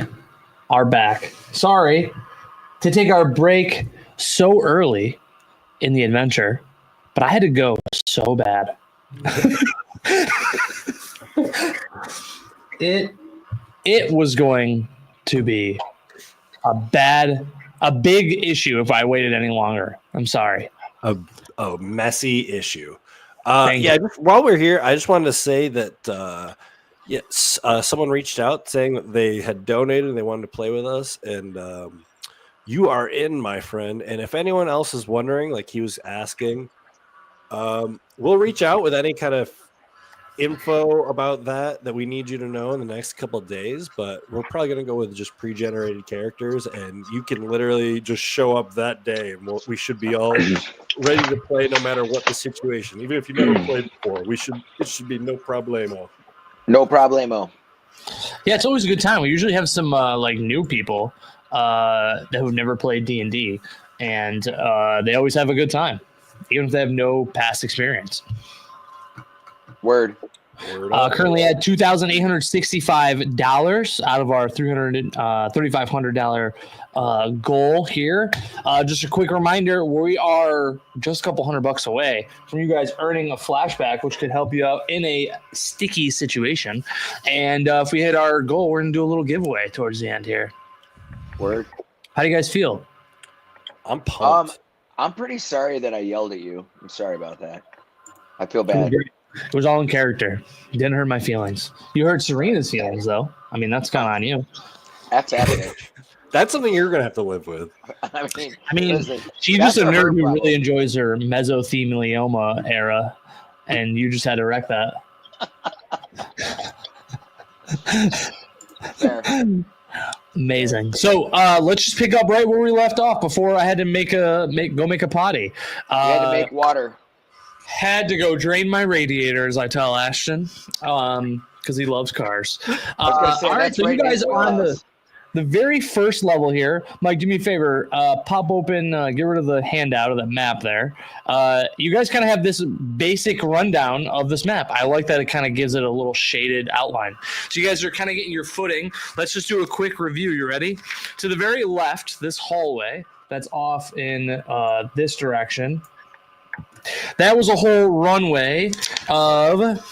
are back. Sorry to take our break so early in the adventure, but I had to go so bad. It was going to be a big issue if I waited any longer. I'm sorry. A messy issue. Thank you. Just while we're here, I just wanted to say that someone reached out saying that they had donated and they wanted to play with us, and you are in, my friend. And if anyone else is wondering, like he was asking, we'll reach out with any kind of info about that we need you to know in the next couple of days, but we're probably going to go with just pre-generated characters, and you can literally just show up that day, and we should be all ready to play no matter what the situation. Even if you never played before, it should be no problemo. No problemo. Yeah, it's always a good time. We usually have some like new people that have never played D&D, and they always have a good time, even if they have no past experience. Word. Currently at $2,865 out of our $3,500 goal here. Just a quick reminder, we are just a couple $100 away from you guys earning a flashback, which could help you out in a sticky situation. And if we hit our goal, we're going to do a little giveaway towards the end here. Word. How do you guys feel? I'm pumped. I'm pretty sorry that I yelled at you. I'm sorry about that. I feel bad. It was all in character. It didn't hurt my feelings. You hurt Serena's feelings, though. I mean, that's kind of on you. That's epic. That's something you're going to have to live with. I mean, listen, she's just a nerd who really enjoys her mesothelioma era, and you just had to wreck that. Fair. Amazing. So let's just pick up right where we left off before I had to make a potty. You had to make water. Had to go drain my radiators, I tell Ashton, because he loves cars. All right, so you guys are on the very first level here. Mike, do me a favor. Pop open, get rid of the handout of the map there. You guys kind of have this basic rundown of this map. I like that it kind of gives it a little shaded outline. So you guys are kind of getting your footing. Let's just do a quick review. You ready? To the very left, this hallway that's off in this direction. That was a whole runway of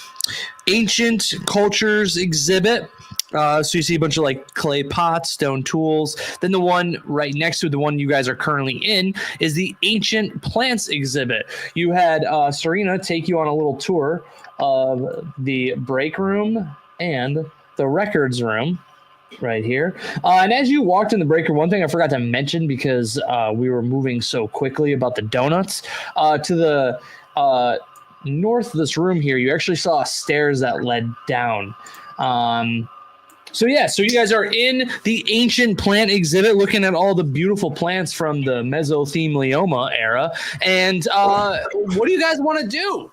ancient cultures exhibit. So you see a bunch of like clay pots, stone tools. Then the one right next to the one you guys are currently in is the ancient plants exhibit. You had Serena take you on a little tour of the break room and the records room right here. And as you walked in the break room, one thing I forgot to mention because we were moving so quickly about the donuts, to the north of this room here, you actually saw stairs that led down. So you guys are in the ancient plant exhibit looking at all the beautiful plants from the mesothelioma era. And what do you guys want to do?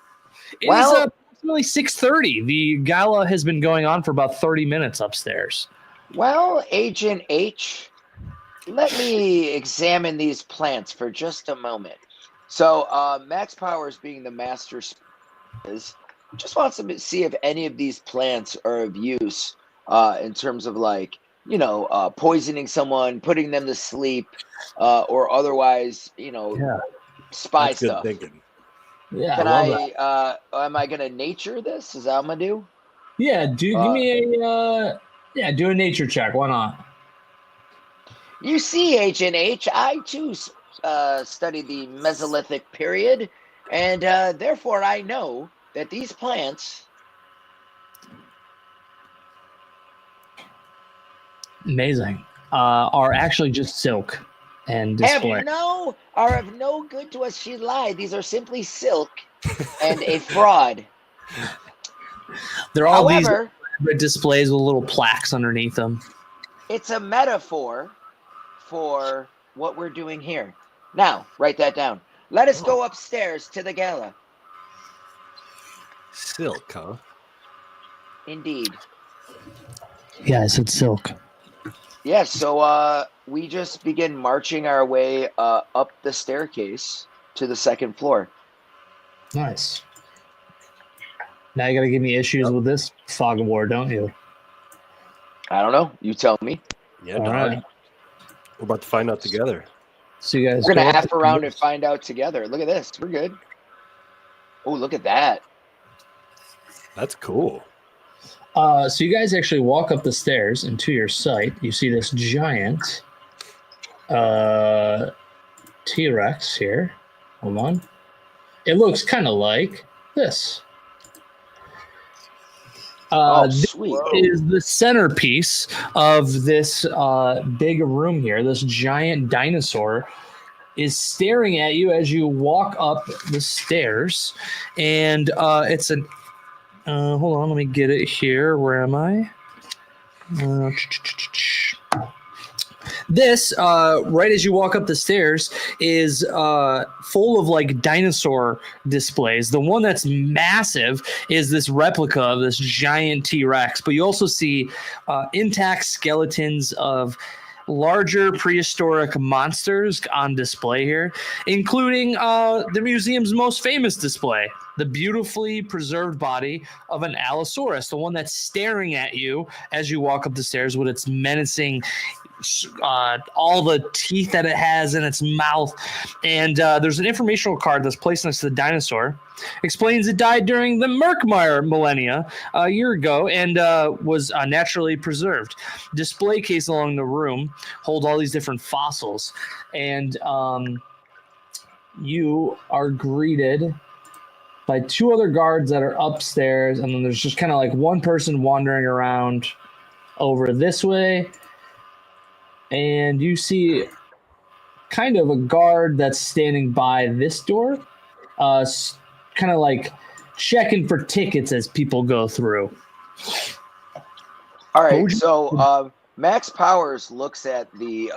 It is approximately 6:30. The gala has been going on for about 30 minutes upstairs. Well, Agent H, let me examine these plants for just a moment. So, Max Powers, being the master, just wants to see if any of these plants are of use in terms of poisoning someone, putting them to sleep, or otherwise, spy That's stuff. Good thinking. Yeah. Can am I gonna nature this? Is that what I'm gonna do? Yeah, give me a do a nature check. Why not? You see, Agent H, I too studied the Mesolithic period, and therefore I know that these plants amazing are actually just silk and display. are of no good to us. She lied. These are simply silk and a fraud. They're all However, these displays with little plaques underneath them. It's a metaphor for what we're doing here. Now, write that down. Let us go upstairs to the gala. Silk, huh? Indeed. Yeah, I said silk. Yes, so we just begin marching our way up the staircase to the second floor. Nice. Now you got to give me issues with this fog of war, don't you? I don't know. You tell me. Yeah, All dog. right. We're about to find out together. So you guys We're go gonna up F the around and stairs. find out together. Look at this. We're good. Oh, look at that. That's cool. So you guys actually walk up the stairs, and to your sight, you see this giant T-Rex here. Hold on. It looks kind of like this. This Sweet. is the centerpiece of this big room here. This giant dinosaur is staring at you as you walk up the stairs, and it's an. Hold on, let me get it here. Where am I? This, right as you walk up the stairs, is full of like dinosaur displays. The one that's massive is this replica of this giant T-Rex, but you also see intact skeletons of larger prehistoric monsters on display here, including the museum's most famous display, the beautifully preserved body of an Allosaurus, the one that's staring at you as you walk up the stairs with its menacing all the teeth that it has in its mouth. And there's an informational card that's placed next to the dinosaur. Explains it died during the Merkmeyer millennia a year ago and was naturally preserved. Display case along the room hold all these different fossils. And you are greeted by two other guards that are upstairs. And then there's just kind of like one person wandering around over this way. And you see kind of a guard that's standing by this door, kind of like checking for tickets as people go through. All right, so Max Powers looks at the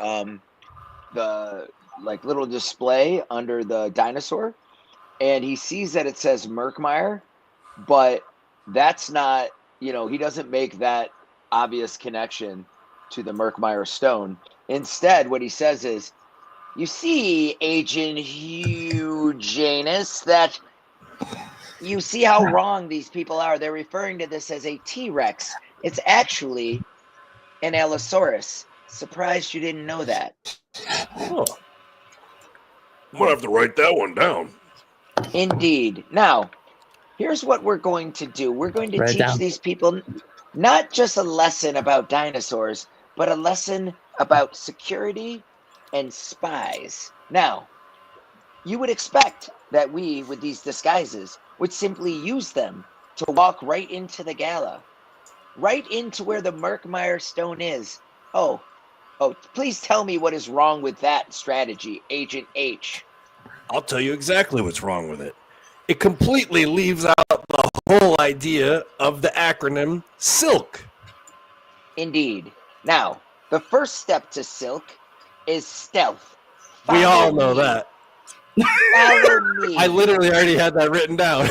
like little display under the dinosaur, and he sees that it says Merkmeyer, but that's not, he doesn't make that obvious connection to the Merkmeyer stone. Instead, what he says is, you see, Agent Janus, that you see how wrong these people are. They're referring to this as a T-Rex. It's actually an Allosaurus. Surprised you didn't know that. Oh. I'm going to have to write that one down. Indeed. Now, here's what we're going to do. We're going to teach down. these people not just a lesson about dinosaurs, but a lesson about security and spies. Now, you would expect that we, with these disguises, would simply use them to walk right into the gala, right into where the Merkmeyer stone is. Oh, please tell me what is wrong with that strategy, Agent H. I'll tell you exactly what's wrong with it. It completely leaves out the whole idea of the acronym SILK. Indeed. Now, the first step to silk is stealth. We all know that. Follow me. I literally already had that written down.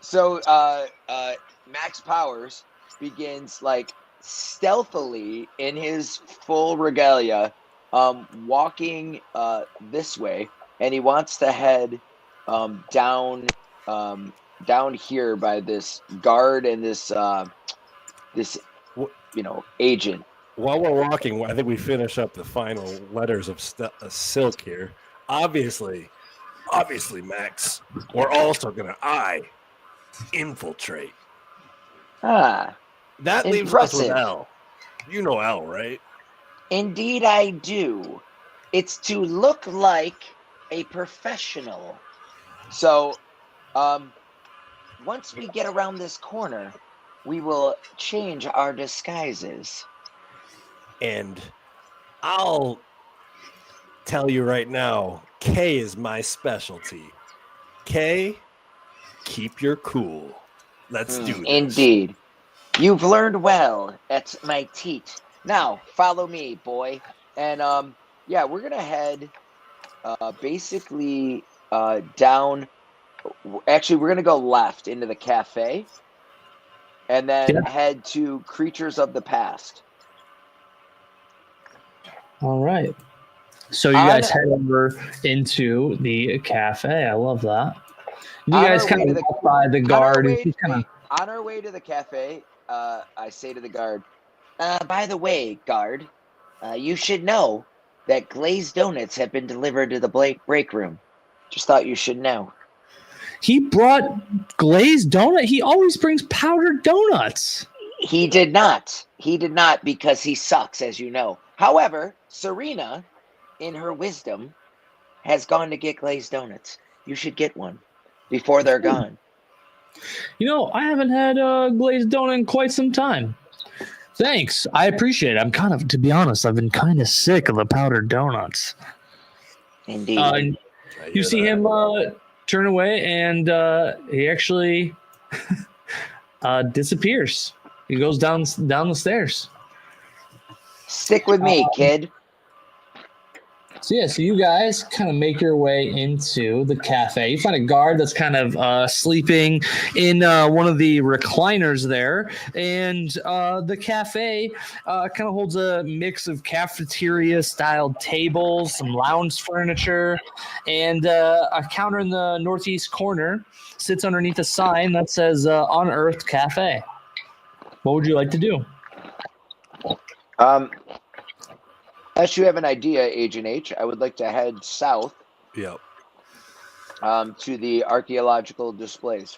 So Max Powers begins like stealthily in his full regalia, walking this way, and he wants to head down here by this guard and this agent. While we're walking, I think we finish up the final letters of silk here. Obviously, Max, we're also going to infiltrate. Ah, that leaves us with L. You know L, right? Indeed, I do. It's to look like a professional. So, once we get around this corner, we will change our disguises. And I'll tell you right now, K is my specialty. K, keep your cool. Let's do this. Indeed. You've learned well at my teat. Now, follow me, boy. And, we're going to head basically down. Actually, we're going to go left into the cafe and then head to Creatures of the Past. All right. So you guys head over into the cafe. I love that. You guys kind of walk by the guard. He's kind of On our way to the cafe, I say to the guard, by the way, guard, you should know that glazed donuts have been delivered to the break room. Just thought you should know. He brought glazed donut. He always brings powdered donuts. He did not. He did not because he sucks, as you know. However, Serena, in her wisdom, has gone to get glazed donuts. You should get one before they're gone. You know, I haven't had a glazed donut in quite some time. Thanks. I appreciate it. To be honest, I've been kind of sick of the powdered donuts. Indeed. You see him turn away, and he actually disappears. He goes down the stairs. Stick with me, kid. So you guys kind of make your way into the cafe. You find a guard that's kind of sleeping in one of the recliners there, and the cafe kind of holds a mix of cafeteria-styled tables, some lounge furniture, and a counter in the northeast corner sits underneath a sign that says Unearthed Cafe. What would you like to do? Unless you have an idea, Agent H, I would like to head south. Yep. To the archaeological displays.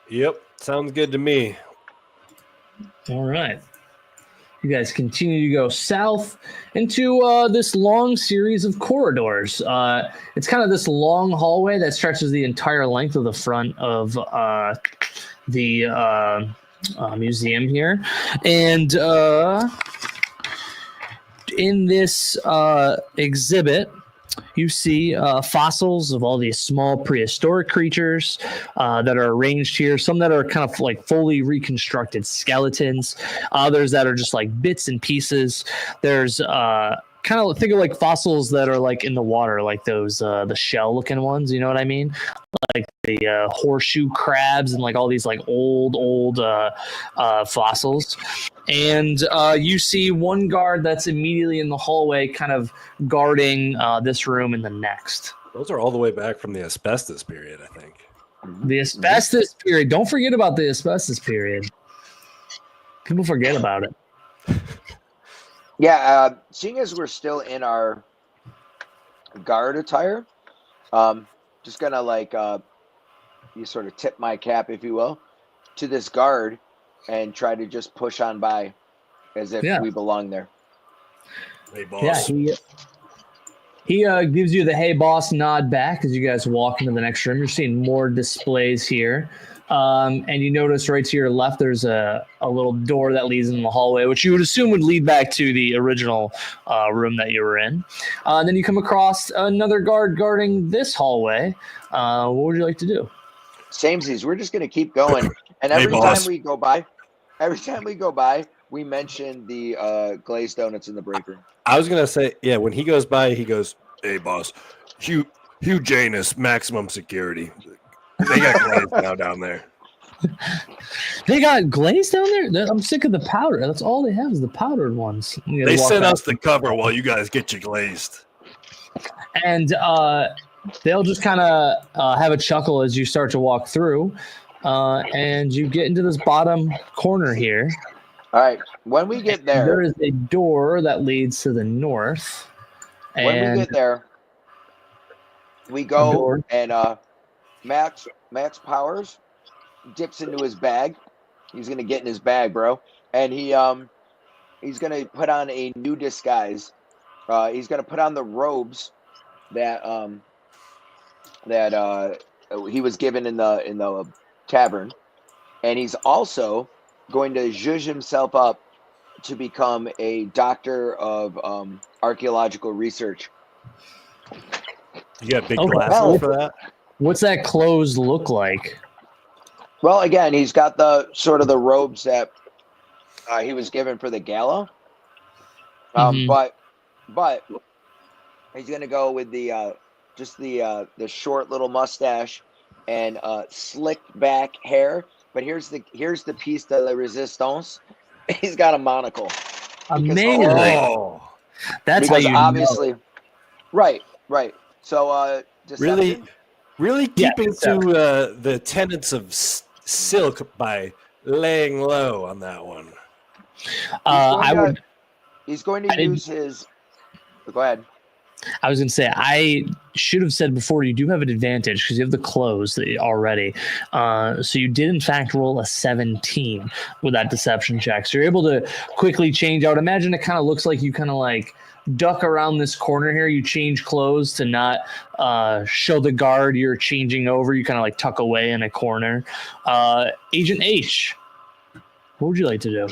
Yep. Sounds good to me. All right. You guys continue to go south into this long series of corridors. It's kind of this long hallway that stretches the entire length of the front of the museum here. And in this exhibit, you see fossils of all these small prehistoric creatures that are arranged here. Some that are kind of like fully reconstructed skeletons. Others that are just like bits and pieces. There's kind of think of like fossils that are like in the water, like those the shell looking ones. You know what I mean? Like the horseshoe crabs and like all these like old fossils. And you see one guard that's immediately in the hallway kind of guarding this room and the next. Those are all the way back from the asbestos period, I think. The asbestos period. Don't forget about the asbestos period. People forget about it. Yeah, seeing as we're still in our guard attire, just gonna like you sort of tip my cap, if you will, to this guard and try to just push on by as if we belong there. Hey, boss. Yeah, he gives you the hey boss nod back as you guys walk into the next room. You're seeing more displays here. And you notice right to your left, there's a little door that leads in the hallway, which you would assume would lead back to the original room that you were in. Then you come across another guard guarding this hallway. What would you like to do? Samesies, we're just going to keep going. And every time we go by, we mention the glazed donuts in the break room. I was going to say, yeah, when he goes by, he goes, hey, boss, Hugh Janus, maximum security. They got glazed now down there. They got glazed down there? I'm sick of the powder. That's all they have is the powdered ones. They sent us the cover while you guys get you glazed. And they'll just kind of have a chuckle as you start to walk through. And you get into this bottom corner here. All right. When we get there is a door that leads to the north. When we get there, we go and Max Powers dips into his bag. He's gonna get in his bag, bro, and he's gonna put on a new disguise. He's gonna put on the robes that he was given in the tavern, and he's also going to zhuzh himself up to become a doctor of archaeological research. You got big glasses for that? What's that clothes look like? Well, again, he's got the sort of the robes that he was given for the gala. But he's gonna go with the short little mustache and slicked back hair. But here's the piece de la resistance. He's got a monocle. Amazing. That's how you obviously know. Right. So really keeping to the tenets of silk by laying low on that one. He's going to use his. Go ahead. I was going to say, I should have said before, you do have an advantage because you have the close already. So you did, in fact, roll a 17 with that deception check. So you're able to quickly change out. Imagine it kind of looks like you kind of like duck around this corner here. You change clothes to not show the guard you're changing over. You kind of like tuck away in a corner. Agent H, what would you like to do?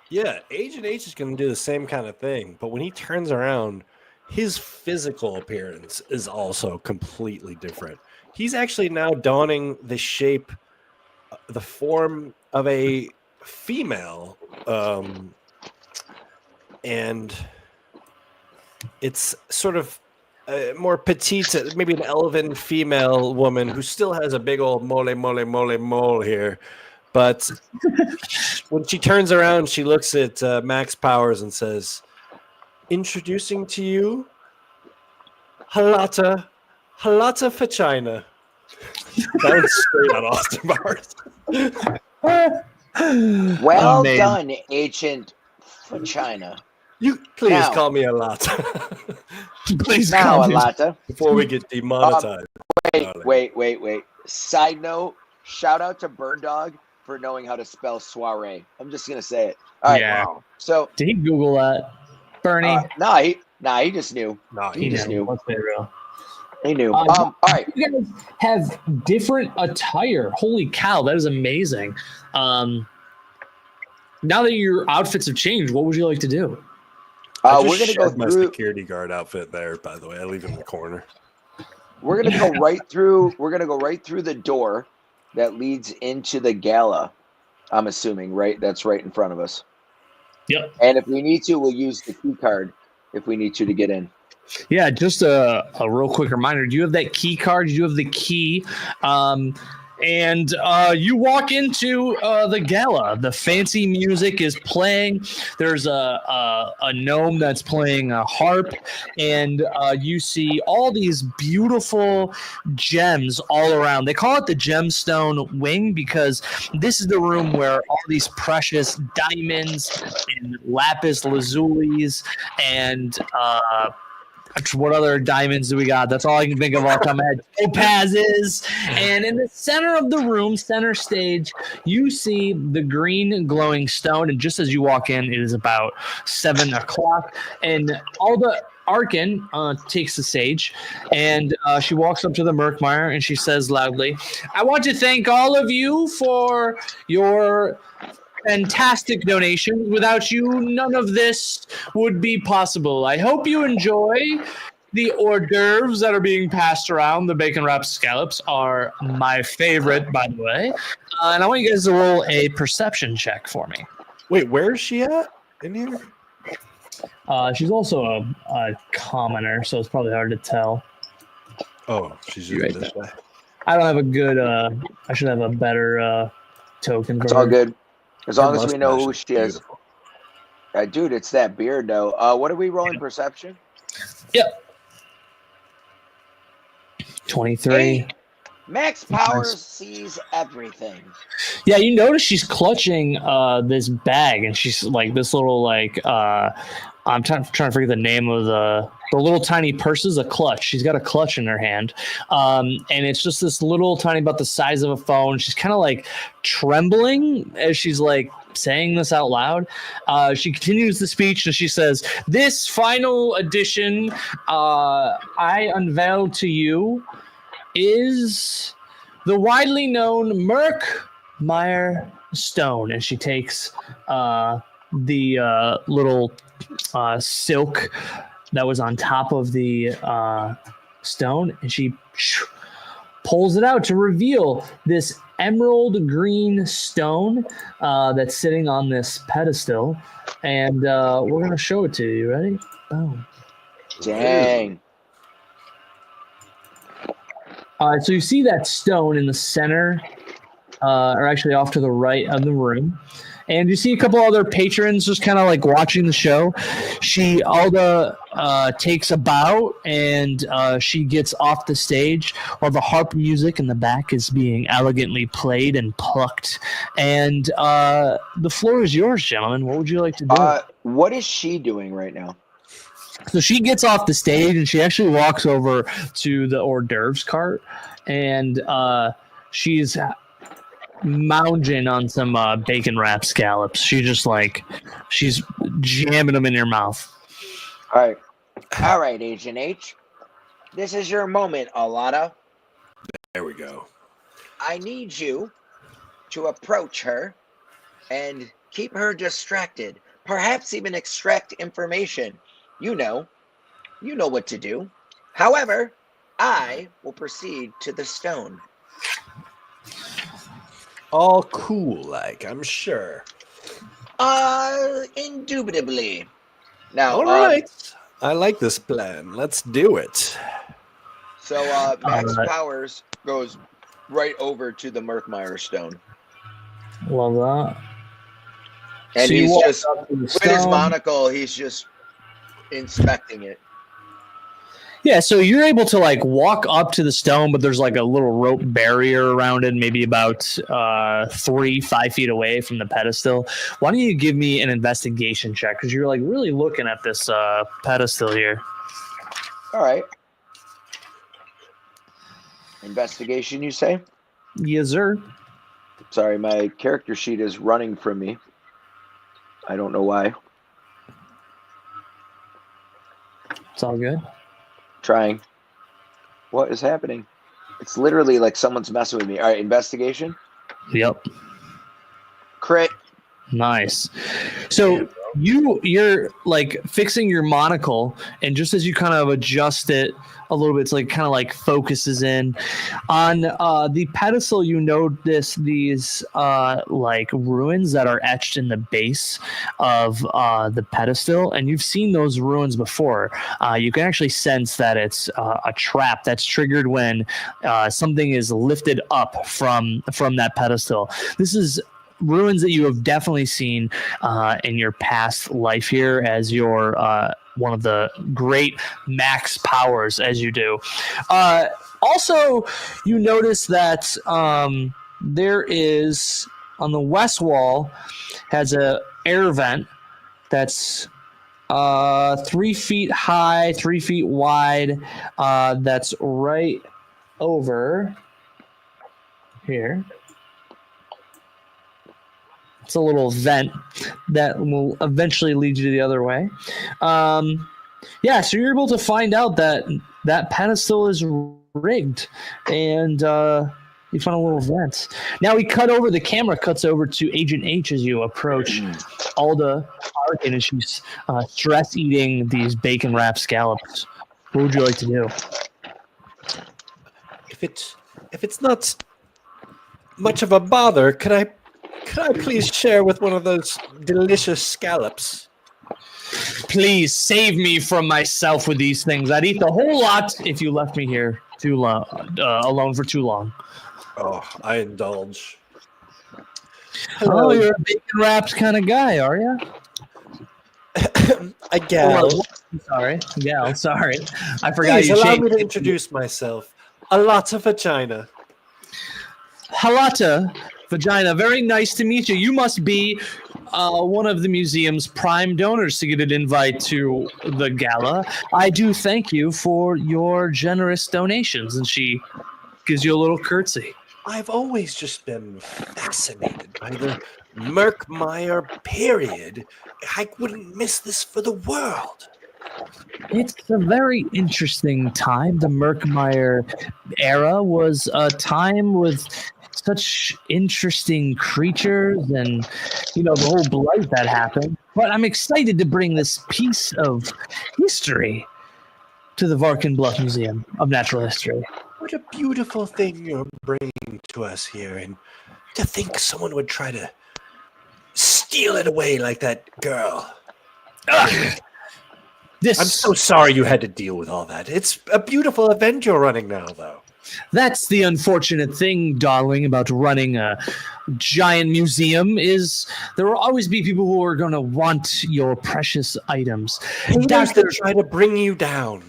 Yeah, Agent H is going to do the same kind of thing. But when he turns around, his physical appearance is also completely different. He's actually now donning the shape, the form of a female, and it's sort of more petite, maybe an elven female woman who still has a big old mole here. But when she turns around, she looks at Max Powers and says, "Introducing to you, Halata Vagina." That was straight on Austin Powers. Well done, Agent Vagina. You please Now, call me Halata. Please now, call me. Halata. Before we get demonetized. Wait. Side note, shout out to Bird Dog for knowing how to spell soiree. I'm just going to say it. All right. Yeah. Wow. So, Did he Google that? Bernie? he just knew. He just knew. Let's be real. He knew. All right. You guys have different attire. Holy cow, that is amazing. Now that your outfits have changed, what would you like to do? We're We're going to go my through. security guard outfit there, by the way. I leave it in the corner. We're going to go right through. We're going to go right through the door that leads into the gala. I'm assuming, right? That's right in front of us. Yep. And if we need to, we'll use the key card if we need to get in. Yeah, just a real quick reminder. Do you have that key card? You have the key. And you walk into the gala. The fancy music is playing. There's a gnome that's playing a harp. And you see all these beautiful gems all around. They call it the gemstone wing because this is the room where all these precious diamonds and lapis lazulis and what other diamonds do we got? That's all I can think of off the top of my head. Topazes. And in the center of the room, center stage, you see the green glowing stone. And just as you walk in, it is about 7 o'clock. And Alda Arkin takes the stage, and she walks up to the Merkmeyer, and she says loudly, "I want to thank all of you for your fantastic donations. Without you, none of this would be possible. I hope you enjoy the hors d'oeuvres that are being passed around. The bacon wrapped scallops are my favorite, by the way. And I want you guys to roll a perception check for me." Wait, where is she at in here? She's also a commoner, so it's probably hard to tell. Oh, she's right this way. I don't have a good. I should have a better token. It's all good. As long as we know who she is. Dude, it's that beard, though. What are we rolling perception? Yep. 23. Hey, Max Powers sees everything. Yeah, you notice she's clutching this bag, and she's like this little like I'm trying to forget the name of the little tiny purse is a clutch. She's got a clutch in her hand, and it's just this little tiny, about the size of a phone. She's kind of like trembling as she's like saying this out loud. She continues the speech, and she says, "This final edition I unveil to you is the widely known Merkmeyer stone." And she takes the little silk that was on top of the stone, and she pulls it out to reveal this emerald green stone that's sitting on this pedestal. And we're going to show it to you. Ready? Boom. Dang. So you see that stone in the center are actually off to the right of the room. And you see a couple other patrons just kind of like watching the show. Alda takes a bow and she gets off the stage while the harp music in the back is being elegantly played and plucked. And the floor is yours, gentlemen. What would you like to do? What is she doing right now? So she gets off the stage and she actually walks over to the hors d'oeuvres cart and she's mounging on some bacon wrap scallops. She's jamming them in your mouth. All right, Agent H. This is your moment, Alana. There we go. I need you to approach her and keep her distracted. Perhaps even extract information. You know what to do. However, I will proceed to the stone. All cool, like, I'm sure. Indubitably. Now, all right. I like this plan. Let's do it. So, Max Powers goes right over to the Murkmire stone. Love that. And So he's just, with with his monocle, he's just inspecting it. Yeah, so you're able to like walk up to the stone, but there's like a little rope barrier around it, maybe about 3-5 feet away from the pedestal. Why don't you give me an investigation check? Because you're like really looking at this pedestal here. All right. Investigation, you say? Yes, sir. Sorry, my character sheet is running from me. I don't know why. It's all good. Trying. What is happening? It's literally like someone's messing with me. All right, investigation. Yep. Crit. Nice. So you're like fixing your monocle, and just as you kind of adjust it a little bit, it's like kind of like focuses in on the pedestal. You notice these like ruins that are etched in the base of the pedestal, and you've seen those ruins before. You can actually sense that it's a trap that's triggered when something is lifted up from that pedestal. This is ruins that you have definitely seen in your past life here as your one of the great max powers as you do. Also, you notice that there is on the west wall has a air vent that's 3 feet high, 3 feet wide. That's right over here. It's a little vent that will eventually lead you to the other way. Yeah, so you're able to find out that that pedestal is rigged, and you find a little vent. Now the camera cuts over to Agent H as you approach Alda Arkin, and she's stress eating these bacon wrap scallops. What would you like to do? If it's not much of a bother, could I please share with one of those delicious scallops? Please save me from myself with these things. I'd eat the whole lot if you left me here too long, alone for too long. Oh, I indulge. Hello. Oh, you're a bacon wraps kind of guy, are you? A gal. Sorry. I forgot Please you allow changed me to introduce myself. A lot of vagina. Halata Vagina, very nice to meet you. You must be one of the museum's prime donors to get an invite to the gala. I do thank you for your generous donations. And she gives you a little curtsy. I've always just been fascinated by the Murkmire period. I wouldn't miss this for the world. It's a very interesting time. The Murkmire era was a time with such interesting creatures and, the whole blight that happened. But I'm excited to bring this piece of history to the Varkin Bluff Museum of Natural History. What a beautiful thing you're bringing to us here. And to think someone would try to steal it away like that girl. Ugh. I'm so sorry you had to deal with all that. It's a beautiful event you're running now, though. That's the unfortunate thing, darling, about running a giant museum is there will always be people who are going to want your precious items. Haters that try to bring you down.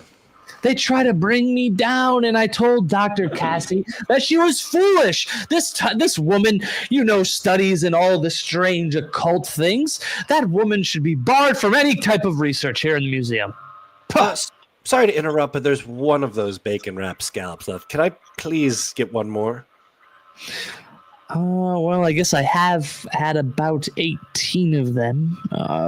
They try to bring me down, and I told Dr. Cassie that she was foolish. This woman, studies in all the strange occult things. That woman should be barred from any type of research here in the museum. Sorry to interrupt, but there's one of those bacon wrapped scallops left. Can I please get one more? Well, I guess I have had about 18 of them.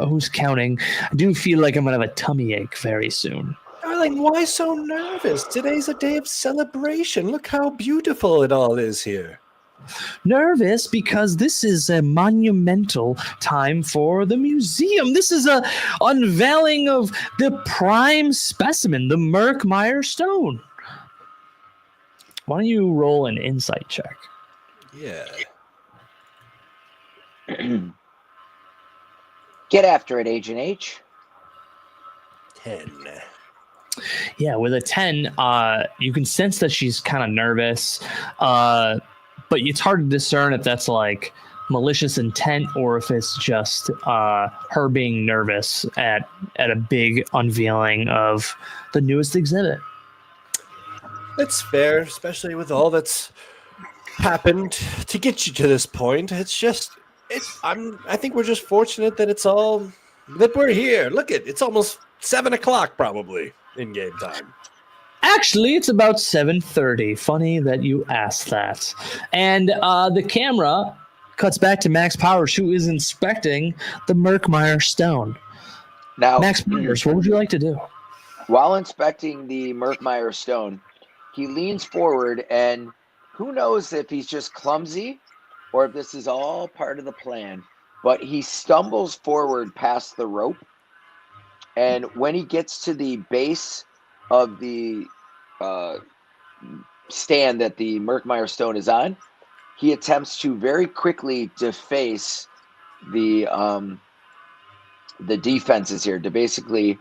Who's counting? I do feel like I'm going to have a tummy ache very soon. Darling, why so nervous? Today's a day of celebration. Look how beautiful it all is here. Nervous because this is a monumental time for the museum. This is a unveiling of the prime specimen, the Merkmeyer stone. Why don't you roll an insight check? Yeah. Get after it, Agent H. 10. Yeah, with a 10, you can sense that she's kind of nervous, but it's hard to discern if that's like malicious intent or if it's just her being nervous at a big unveiling of the newest exhibit. That's fair, especially with all that's happened to get you to this point. I think we're just fortunate that that we're here. Look it's almost 7 o'clock probably in game time. Actually, it's about 7:30. Funny that you asked that. And the camera cuts back to Max Powers, who is inspecting the Merkmeyer stone. Now, Max Powers, what would you like to do? While inspecting the Merkmeyer stone, he leans forward, and who knows if he's just clumsy or if this is all part of the plan, but he stumbles forward past the rope. And when he gets to the base of the stand that the Merkmeyer stone is on, he attempts to very quickly deface the defenses here, to basically,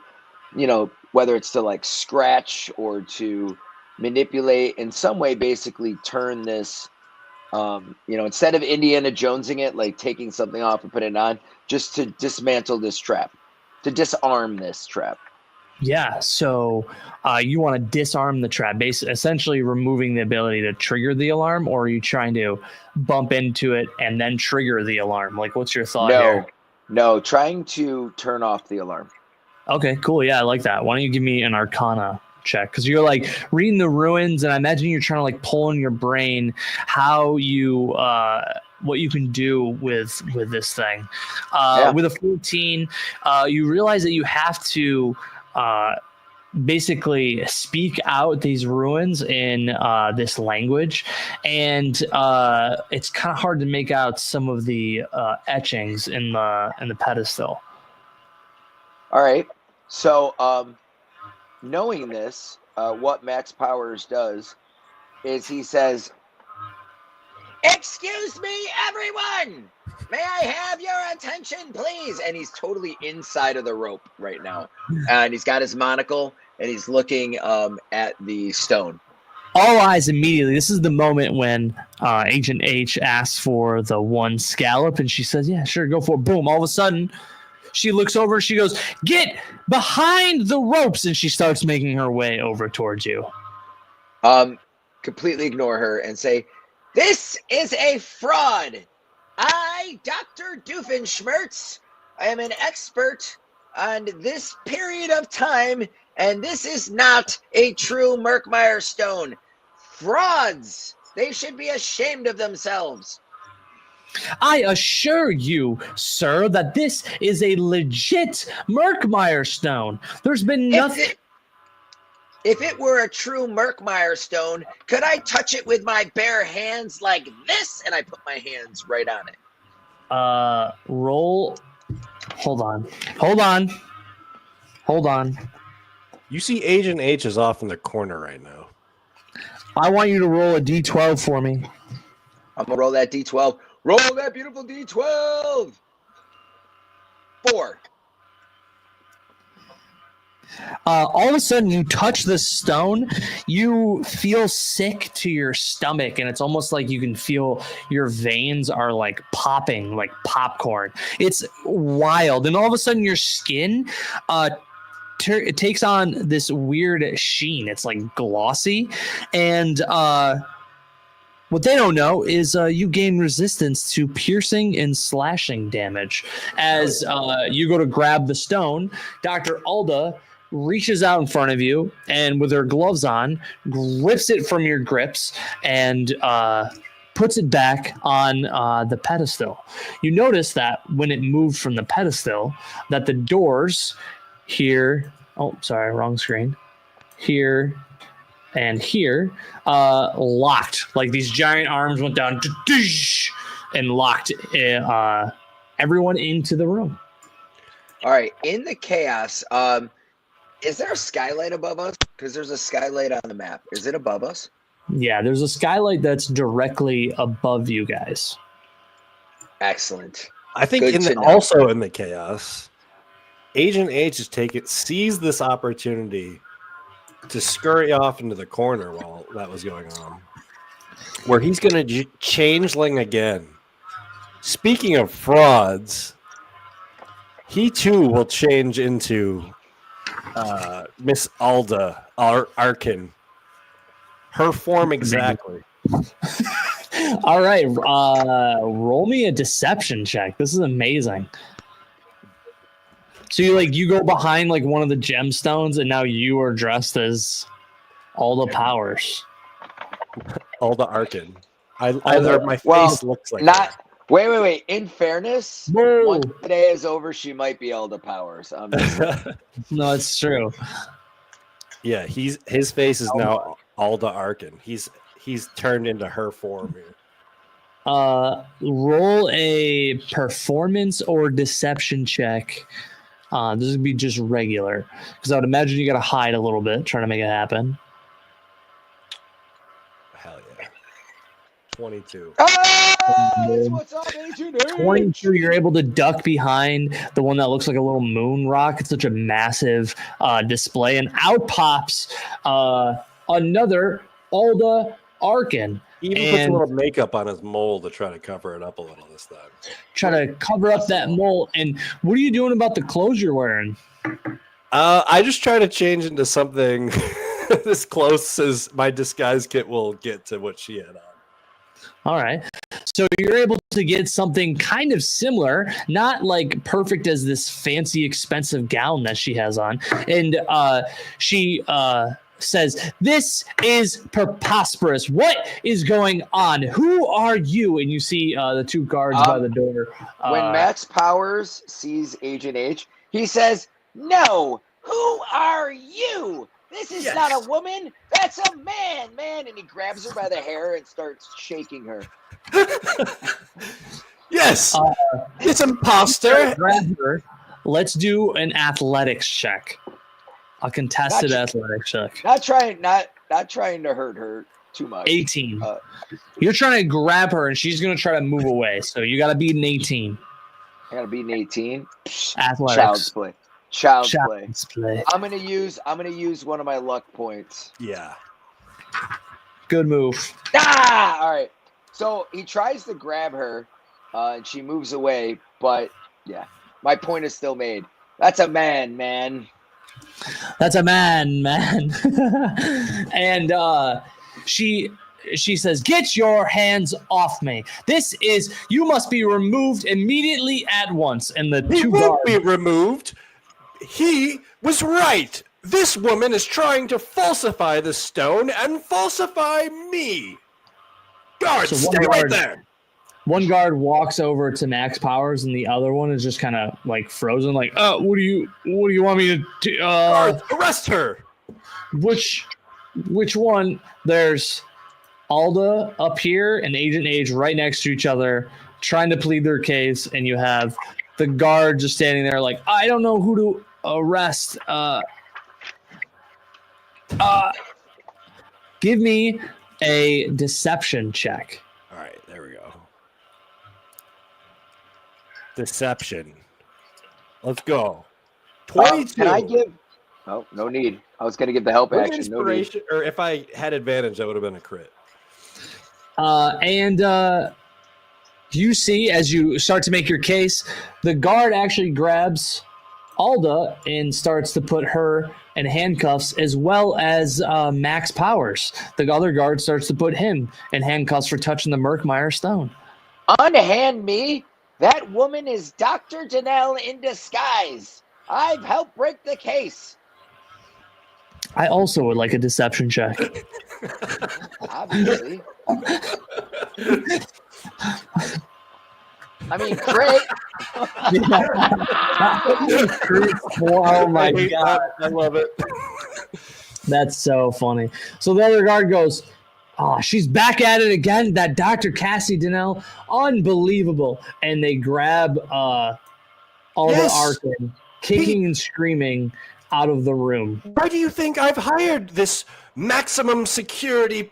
whether it's to like scratch or to manipulate in some way, basically turn this, instead of Indiana Jonesing it, like taking something off and putting it on, just to dismantle this trap. To disarm this trap. Yeah, so you want to disarm the trap, essentially removing the ability to trigger the alarm, or are you trying to bump into it and then trigger the alarm? Like, what's your thought here? No, trying to turn off the alarm. Okay, cool. Yeah, I like that. Why don't you give me an Arcana check? Because you're like reading the ruins, and I imagine you're trying to like pull in your brain how you what you can do with this thing. With a 14, you realize that you have to basically speak out these ruins in this language, and it's kind of hard to make out some of the etchings in the pedestal. All right. So knowing this, what Max Powers does is he says, "Excuse me, everyone! May I have your attention, please?" And he's totally inside of the rope right now. And he's got his monocle, and he's looking at the stone. All eyes immediately. This is the moment when Agent H asks for the one scallop, and she says, "Yeah, sure, go for it." Boom. All of a sudden, she looks over, she goes, "Get behind the ropes," and she starts making her way over towards you. Completely ignore her and say, "This is a fraud. I, Dr. Doofenshmirtz, I am an expert on this period of time, and this is not a true Merkmeyer stone. Frauds! They should be ashamed of themselves." "I assure you, sir, that this is a legit Merkmeyer stone. There's been nothing..." If it were a true Merkmeyer stone, could I touch it with my bare hands like this? And I put my hands right on it. Roll. Hold on. You see Agent H is off in the corner right now. I want you to roll a D12 for me. I'm going to roll that D12. Roll that beautiful D12. 4. All of a sudden, you touch the stone, you feel sick to your stomach, and it's almost like you can feel your veins are like popping like popcorn. It's wild. And all of a sudden, your skin it takes on this weird sheen. It's like glossy. And what they don't know is you gain resistance to piercing and slashing damage. As you go to grab the stone, Dr. Alda reaches out in front of you and with her gloves on, grips it from your grips and puts it back on the pedestal. You notice that when it moved from the pedestal, that the doors here, oh, sorry, wrong screen, here and here, locked. Like these giant arms went down and locked everyone into the room. All right, in the chaos, is there a skylight above us? Because there's a skylight on the map. Is it above us? Yeah, there's a skylight that's directly above you guys. Excellent. I think also in the chaos, Agent H sees this opportunity to scurry off into the corner while that was going on, where he's going to changeling again. Speaking of frauds, he too will change into Miss Alda Arkin. Her form exactly. All right, roll me a deception check. This is amazing. So you go behind like one of the gemstones, and now you are dressed as Alda Powers. Alda Arkin. My face looks like not. that. Wait. In fairness, once the day is over, she might be Alda Powers. No, it's true. Yeah, his face is now Alda Arkin. He's turned into her form here. Roll a performance or deception check. This would be just regular, because I would imagine you got to hide a little bit, trying to make it happen. Hell yeah. 22. What's up, Agent H? 22, you're able to duck behind the one that looks like a little moon rock. It's such a massive display, and out pops another Alda Arkin. He even puts a little makeup on his mole to try to cover it up a little this time. Try to cover up that mole. And what are you doing about the clothes you're wearing? I just try to change into something as close as my disguise kit will get to what she had on. All right. So you're able to get something kind of similar, not like perfect as this fancy, expensive gown that she has on. And she says, "This is preposterous. What is going on? Who are you?" And you see the two guards by the door. When Max Powers sees Agent H, he says, "No, who are you? This is not a woman. That's a man. And he grabs her by the hair and starts shaking her. Yes, it's imposter. Grab her. Let's do an athletics check. A contested athletics check. Not trying to hurt her too much. 18. You're trying to grab her, and she's going to try to move away. So you got to beat an 18. I got to beat an 18. Athletics. Child's play. I'm gonna use one of my luck points. Yeah. Good move. All right. So he tries to grab her, and she moves away. But yeah, my point is still made. That's a man. That's a man. And she says, "Get your hands off me. You must be removed immediately at once." And the He two won't guards be removed. He was right. This woman is trying to falsify the stone and falsify me. Guards, stay right there. One guard walks over to Max Powers, and the other one is just kind of like frozen. Like, what do you want me to do? Guards, arrest her. Which one? There's Alda up here and Agent H right next to each other, trying to plead their case, and you have the guard just standing there like, I don't know who to arrest. Give me a deception check. All right, there we go. Deception. Let's go. 22. Oh, no need. I was going to give the help With action. No need. inspiration, or if I had advantage, that would have been a crit. You see, as you start to make your case, the guard actually grabs Alda and starts to put her in handcuffs, as well as Max Powers. The other guard starts to put him in handcuffs for touching the Merkmeyer stone. Unhand me. That woman is Dr. Danelle in disguise. I've helped break the case. I also would like a deception check. Obviously. I mean, crit. Oh my God. I love it. That's so funny. So the other guard goes, "Oh, she's back at it again. That Dr. Cassie Donnell, unbelievable!" And they grab Alda Arkin, kicking and screaming out of the room. Why do you think I've hired this maximum security,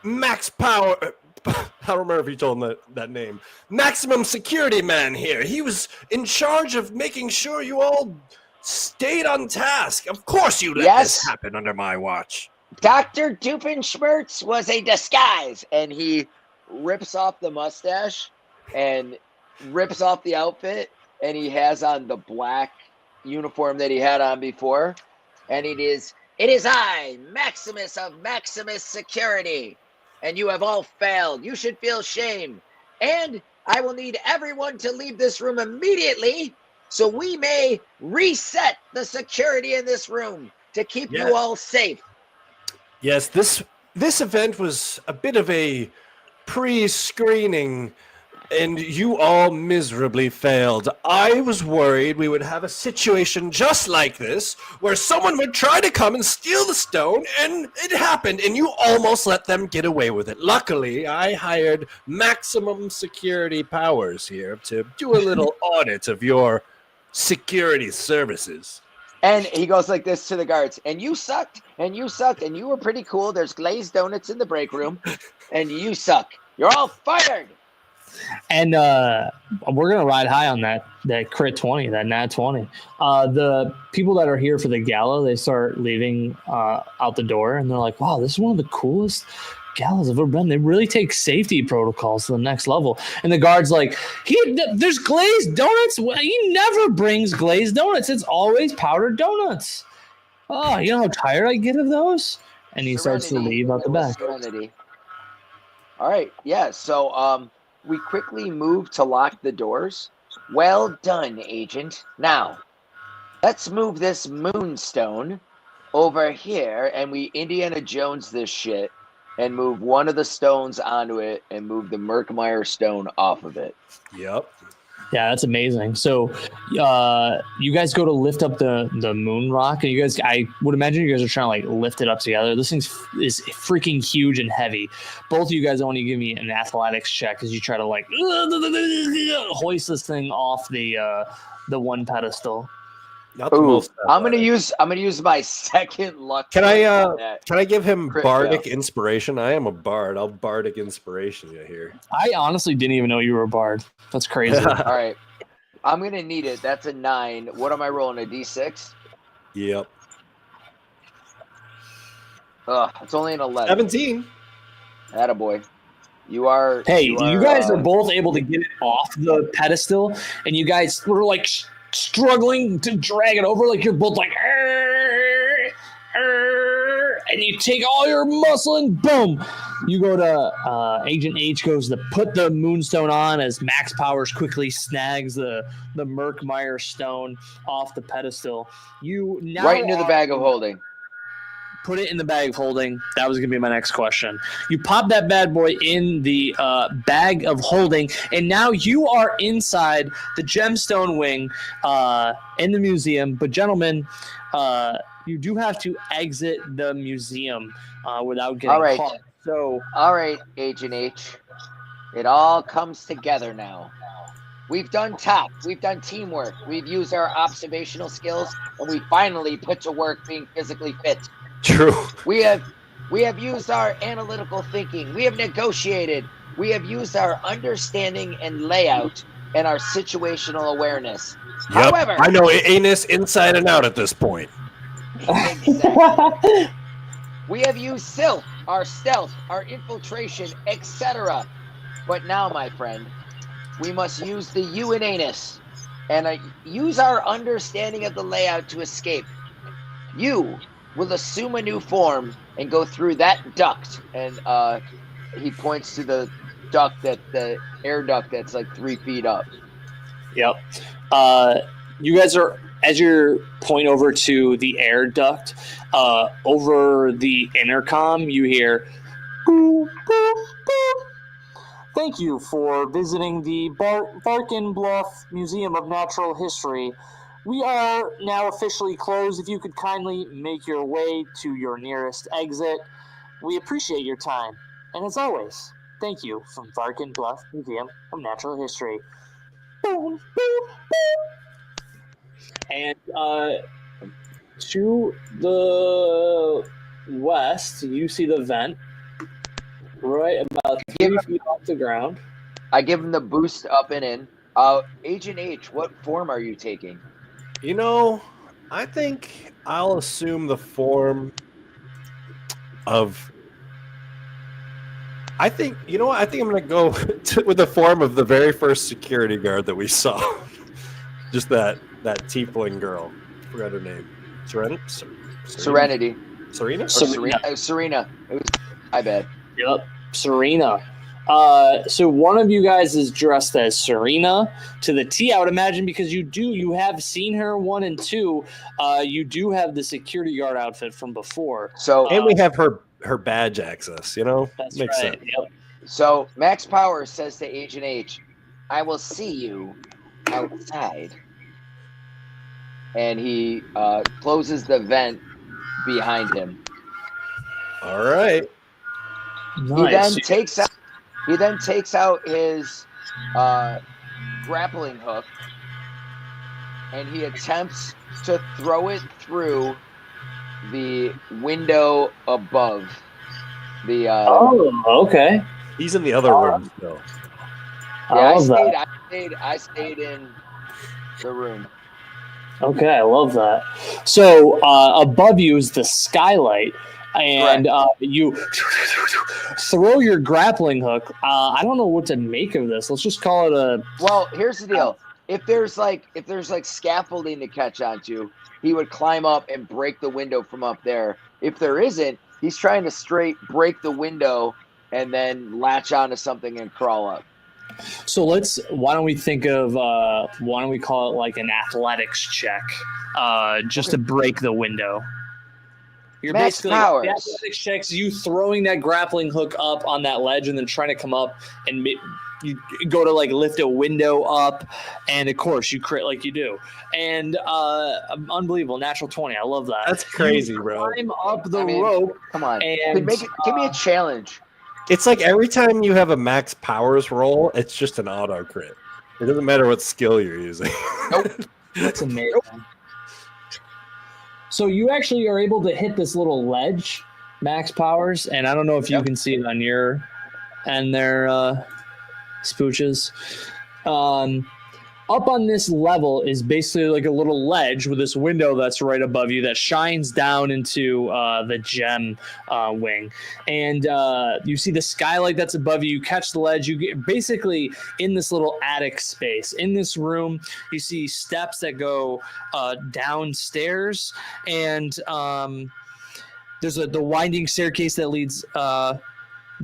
max power? I don't remember if you told him that name. Maximum security man here. He was in charge of making sure you all stayed on task. Of course you let this happen under my watch. Dr. Dupenschmertz was a disguise. And he rips off the mustache and rips off the outfit. And he has on the black uniform that he had on before. And it is I, Maximus of Maximus Security. And you have all failed. You should feel shame. And I will need everyone to leave this room immediately so we may reset the security in this room to keep you all safe. Yes, this event was a bit of a pre-screening, and you all miserably failed. I was worried we would have a situation just like this, where someone would try to come and steal the stone, and it happened, and you almost let them get away with it. Luckily, I hired maximum security powers here to do a little audit of your security services. And he goes like this to the guards. And you sucked, and you sucked, and you were pretty cool. There's glazed donuts in the break room, and you suck. You're all fired. And we're going to ride high on that crit 20, that nat 20. The people that are here for the gala, they start leaving out the door, and they're like, wow, this is one of the coolest galas I've ever been. They really take safety protocols to the next level. And the guard's like, there's glazed donuts? He never brings glazed donuts. It's always powdered donuts. Oh, you know how tired I get of those? And he starts to leave out the back. All right, yeah, so we quickly move to lock the doors. Well done, Agent. Now, let's move this moonstone over here, and we Indiana Jones this shit and move one of the stones onto it and move the Merkmeyer stone off of it. Yep. Yeah, that's amazing. So you guys go to lift up the moon rock, and you guys, I would imagine you guys are trying to like lift it up together. This thing is freaking huge and heavy. Both of you guys want to give me an athletics check as you try to like hoist this thing off the one pedestal. I'm gonna use my second luck. Can I give him bardic inspiration? I am a bard. I'll bardic inspiration you here. I honestly didn't even know you were a bard. That's crazy. All right, I'm gonna need it. That's a 9. What am I rolling? A D6? Yep. It's only an 11. 17. Attaboy. You are. Hey, you guys are both able to get it off the pedestal, and you guys were like struggling to drag it over, like you're both like, and you take all your muscle and boom, you go to Agent H goes to put the moonstone on as Max Powers quickly snags the Merkmeyer stone off the pedestal. You now right into the bag of holding. Put it in the bag of holding. That was going to be my next question. You pop that bad boy in the bag of holding, and now you are inside the gemstone wing in the museum. But, gentlemen, you do have to exit the museum without getting caught. So, all right, Agent H. It all comes together now. We've done top. We've done teamwork. We've used our observational skills, and we finally put to work being physically fit. True. We have used our analytical thinking. We have negotiated. We have used our understanding and layout and our situational awareness. Yep. However, I know anus inside and out at this point. Exactly. We have used stealth, our infiltration, etc. But now, my friend, we must use the Uranus and use our understanding of the layout to escape. You will assume a new form and go through that duct. And he points to the the air duct that's like 3 feet up. Yep. You guys are, as you're point over to the air duct, over the intercom, you hear, "Boop, boop, boop. Thank you for visiting the Barkin Bluff Museum of Natural History. We are now officially closed. If you could kindly make your way to your nearest exit, we appreciate your time. And as always, thank you from Barkin Bluff Museum of Natural History." Boom, boom, boom. And to the west, you see the vent right about 3 feet off the ground. I give him the boost up and in. Agent H, what form are you taking? You know, I think I'll assume the form of. I think I'm going to go with the form of the very first security guard that we saw. Just that tiefling girl. I forgot her name. Serenity. Serena? Serena. It was my bad. Yep, Serena. So one of you guys is dressed as Serena to the T, I would imagine, because you have seen her 1 and 2. You do have the security guard outfit from before. So and we have her badge access, That's Makes right. sense. Yep. So Max Power says to Agent H, "I will see you outside." And he closes the vent behind him. All right. Nice. He then takes out his grappling hook, and he attempts to throw it through the window above. Okay. He's in the other room still. I stayed in the room. Okay, I love that. So above you is the skylight, and you throw your grappling hook. I don't know what to make of this. Let's just call it a. Well, here's the deal. If there's like scaffolding to catch onto, he would climb up and break the window from up there. If there isn't, he's trying to straight break the window and then latch onto something and crawl up. So why don't we call it like an athletics check, just to break the window. You're Max basically Powers. the athletics checks you throwing that grappling hook up on that ledge and then trying to come up and you go to like lift a window up, and of course you crit like you do, and unbelievable natural 20. I love that. That's crazy, bro. Climb up the rope. Come on, and give me a challenge. It's like every time you have a Max Powers roll, it's just an auto crit. It doesn't matter what skill you're using. Nope. That's amazing. So you actually are able to hit this little ledge, Max Powers, and I don't know if you can see it on your end there, Spooches. Up on this level is basically like a little ledge with this window that's right above you that shines down into the gem wing. And you see the skylight that's above you. You catch the ledge. You get basically in this little attic space. In this room, you see steps that go downstairs. And there's the winding staircase that leads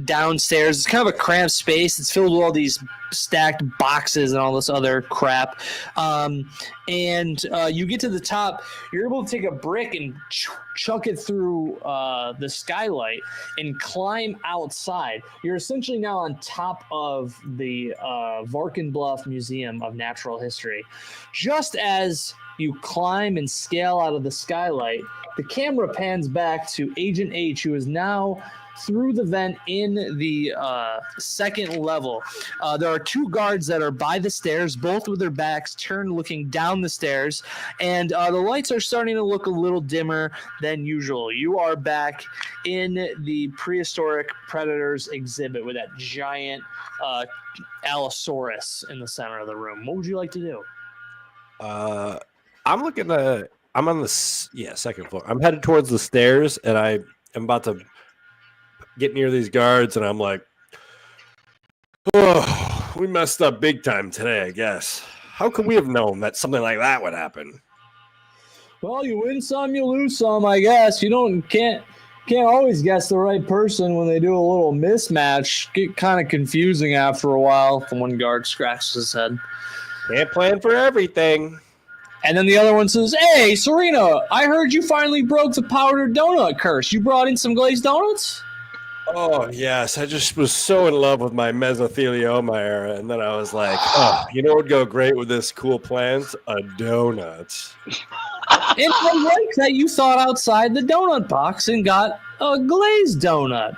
downstairs. It's kind of a cramped space. It's filled with all these stacked boxes and all this other crap. And you get to the top. You're able to take a brick and chuck it through the skylight and climb outside. You're essentially now on top of the Varkin Bluff Museum of Natural History. Just as you climb and scale out of the skylight, the camera pans back to Agent H, who is now through the vent in the second level. There are two guards that are by the stairs, both with their backs turned looking down the stairs, and the lights are starting to look a little dimmer than usual. You are back in the prehistoric predators exhibit with that giant Allosaurus in the center of the room. What would you like to do? I'm looking to I'm on the second floor. I'm headed towards the stairs, and I am about to get near these guards, and I'm like, oh, we messed up big time today, I guess. How could we have known that something like that would happen? Well, you win some, you lose some, I guess. You can't always guess the right person when they do a little mismatch. Get kind of confusing after a while. The one guard scratches his head. Can't plan for everything. And then the other one says, "Hey, Serena, I heard you finally broke the powdered donut curse. You brought in some glazed donuts?" Oh, yes. I just was so in love with my mesothelioma era. And then I was like, oh, you know what would go great with this cool plant? A donut. And I like that you thought outside the donut box and got a glazed donut.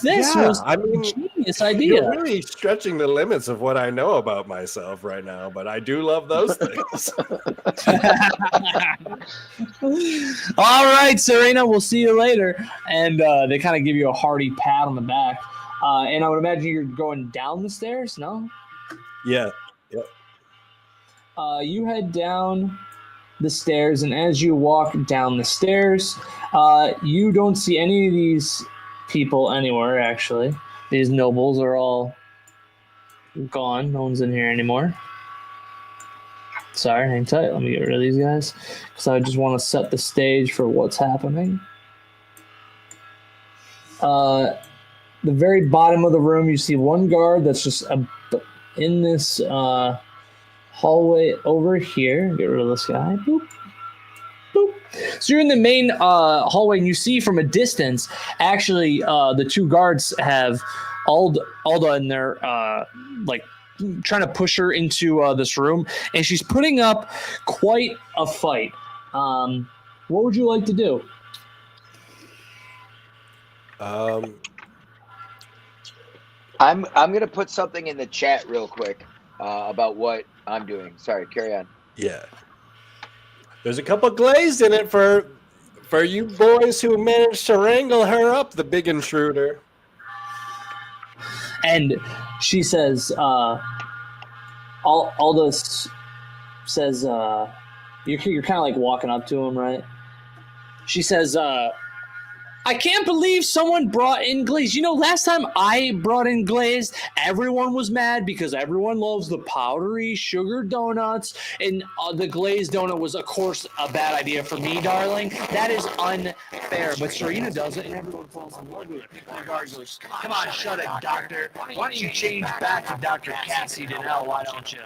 This was a genius idea. You're really stretching the limits of what I know about myself right now, but I do love those things. All right, Serena, we'll see you later. And they kind of give you a hearty pat on the back. And I would imagine you're going down the stairs, no? Yeah. You head down the stairs, and as you walk down the stairs, you don't see any of these people anywhere, actually. These nobles are all gone. No one's in here anymore. Sorry, hang tight. Let me get rid of these guys because I just want to set the stage for what's happening. The very bottom of the room, you see one guard that's just in this hallway over here. Get rid of this guy. Boop. Boop. So you're in the main hallway, and you see from a distance, actually, the two guards have Alda in there, like trying to push her into this room, and she's putting up quite a fight. What would you like to do? I'm gonna put something in the chat real quick about what I'm doing. Sorry, carry on. Yeah. There's a couple glazed in it for you boys who managed to wrangle her up, the big intruder. And she says, Aldous says, you're kind of like walking up to him, right? She says, I can't believe someone brought in glaze. You know, last time I brought in glaze, everyone was mad because everyone loves the powdery sugar donuts. And the glazed donut was, of course, a bad idea for me, darling. That is unfair. But Serena does it, and everyone falls in love with it. And the guard goes, come on, shut it, doctor. Why don't you change back to Dr. Cassie Donnell, why don't you?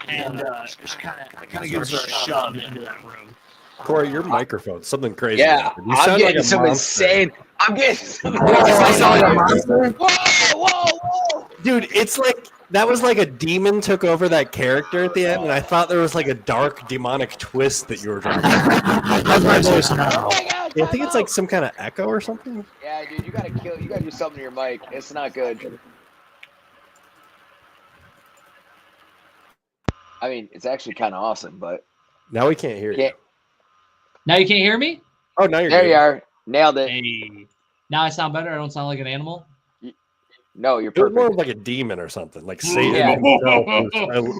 And she kind of gives her a shove into that room. Corey, your microphone, something crazy. Yeah, You I'm getting like some monster. insane. I'm getting some. I sound like a monster? Whoa! Dude, it's like that was like a demon took over that character at the end, and I thought there was like a dark demonic twist that you were trying to do. How's my voice now? Oh my God, I think it's like some kind of echo or something. Yeah, dude, you gotta do something to your mic. It's not good. I mean, it's actually kind of awesome, but Now we can't hear you. Now you can't hear me? Oh, now you're there good. you are. Nailed it. Hey. Now I sound better? I don't sound like an animal? No, you're It was more perfect. of like a demon or something, like Satan Yeah. himself was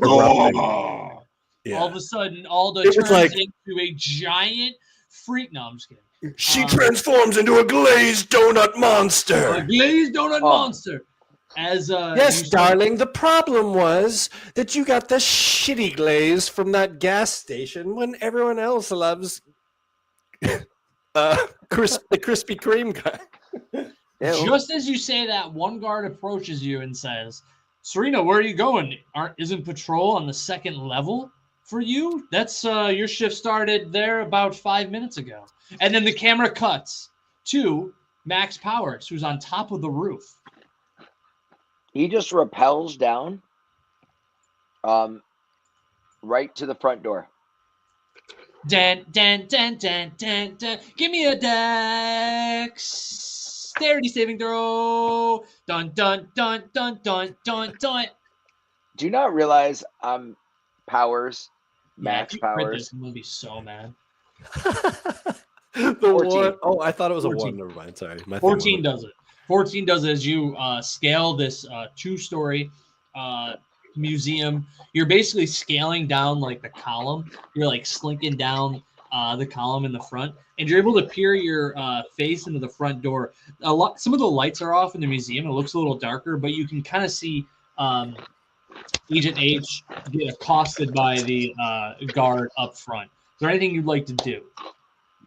erupting. Yeah. All of a sudden, Alda It was turns like- into a giant freak. No, I'm just kidding. She transforms into a glazed donut A monster. glazed donut Oh. monster. As Yes, you start- darling. The problem was that you got the shitty glaze from that gas station when everyone else loves the Krispy Kreme guy. Just as you say that, one guard approaches you and says, Serena, where are you going? Isn't patrol on the second level for you? That's your shift started there about 5 minutes ago. And then the camera cuts to Max Powers, who's on top of the roof. He just rappels down, right to the front door. Dan, dan, dan, dan, dan, dan. Give me a dexterity saving throw. Dun, dun, dun, dun, dun, dun, dun. Do you not realize I'm Powers, Max if you read Powers? this, I'm going to be so mad. The 14. one, oh, I thought it was 14. a one. Never mind. Sorry. My thing 14 was- does it. 14 does it as you scale this two-story museum. You're basically scaling down like the column. You're like slinking down the column in the front, and you're able to peer your face into the front door. Some of the lights are off in the museum. It looks a little darker, but you can kind of see Agent H get accosted by the guard up front. Is there anything you'd like to do?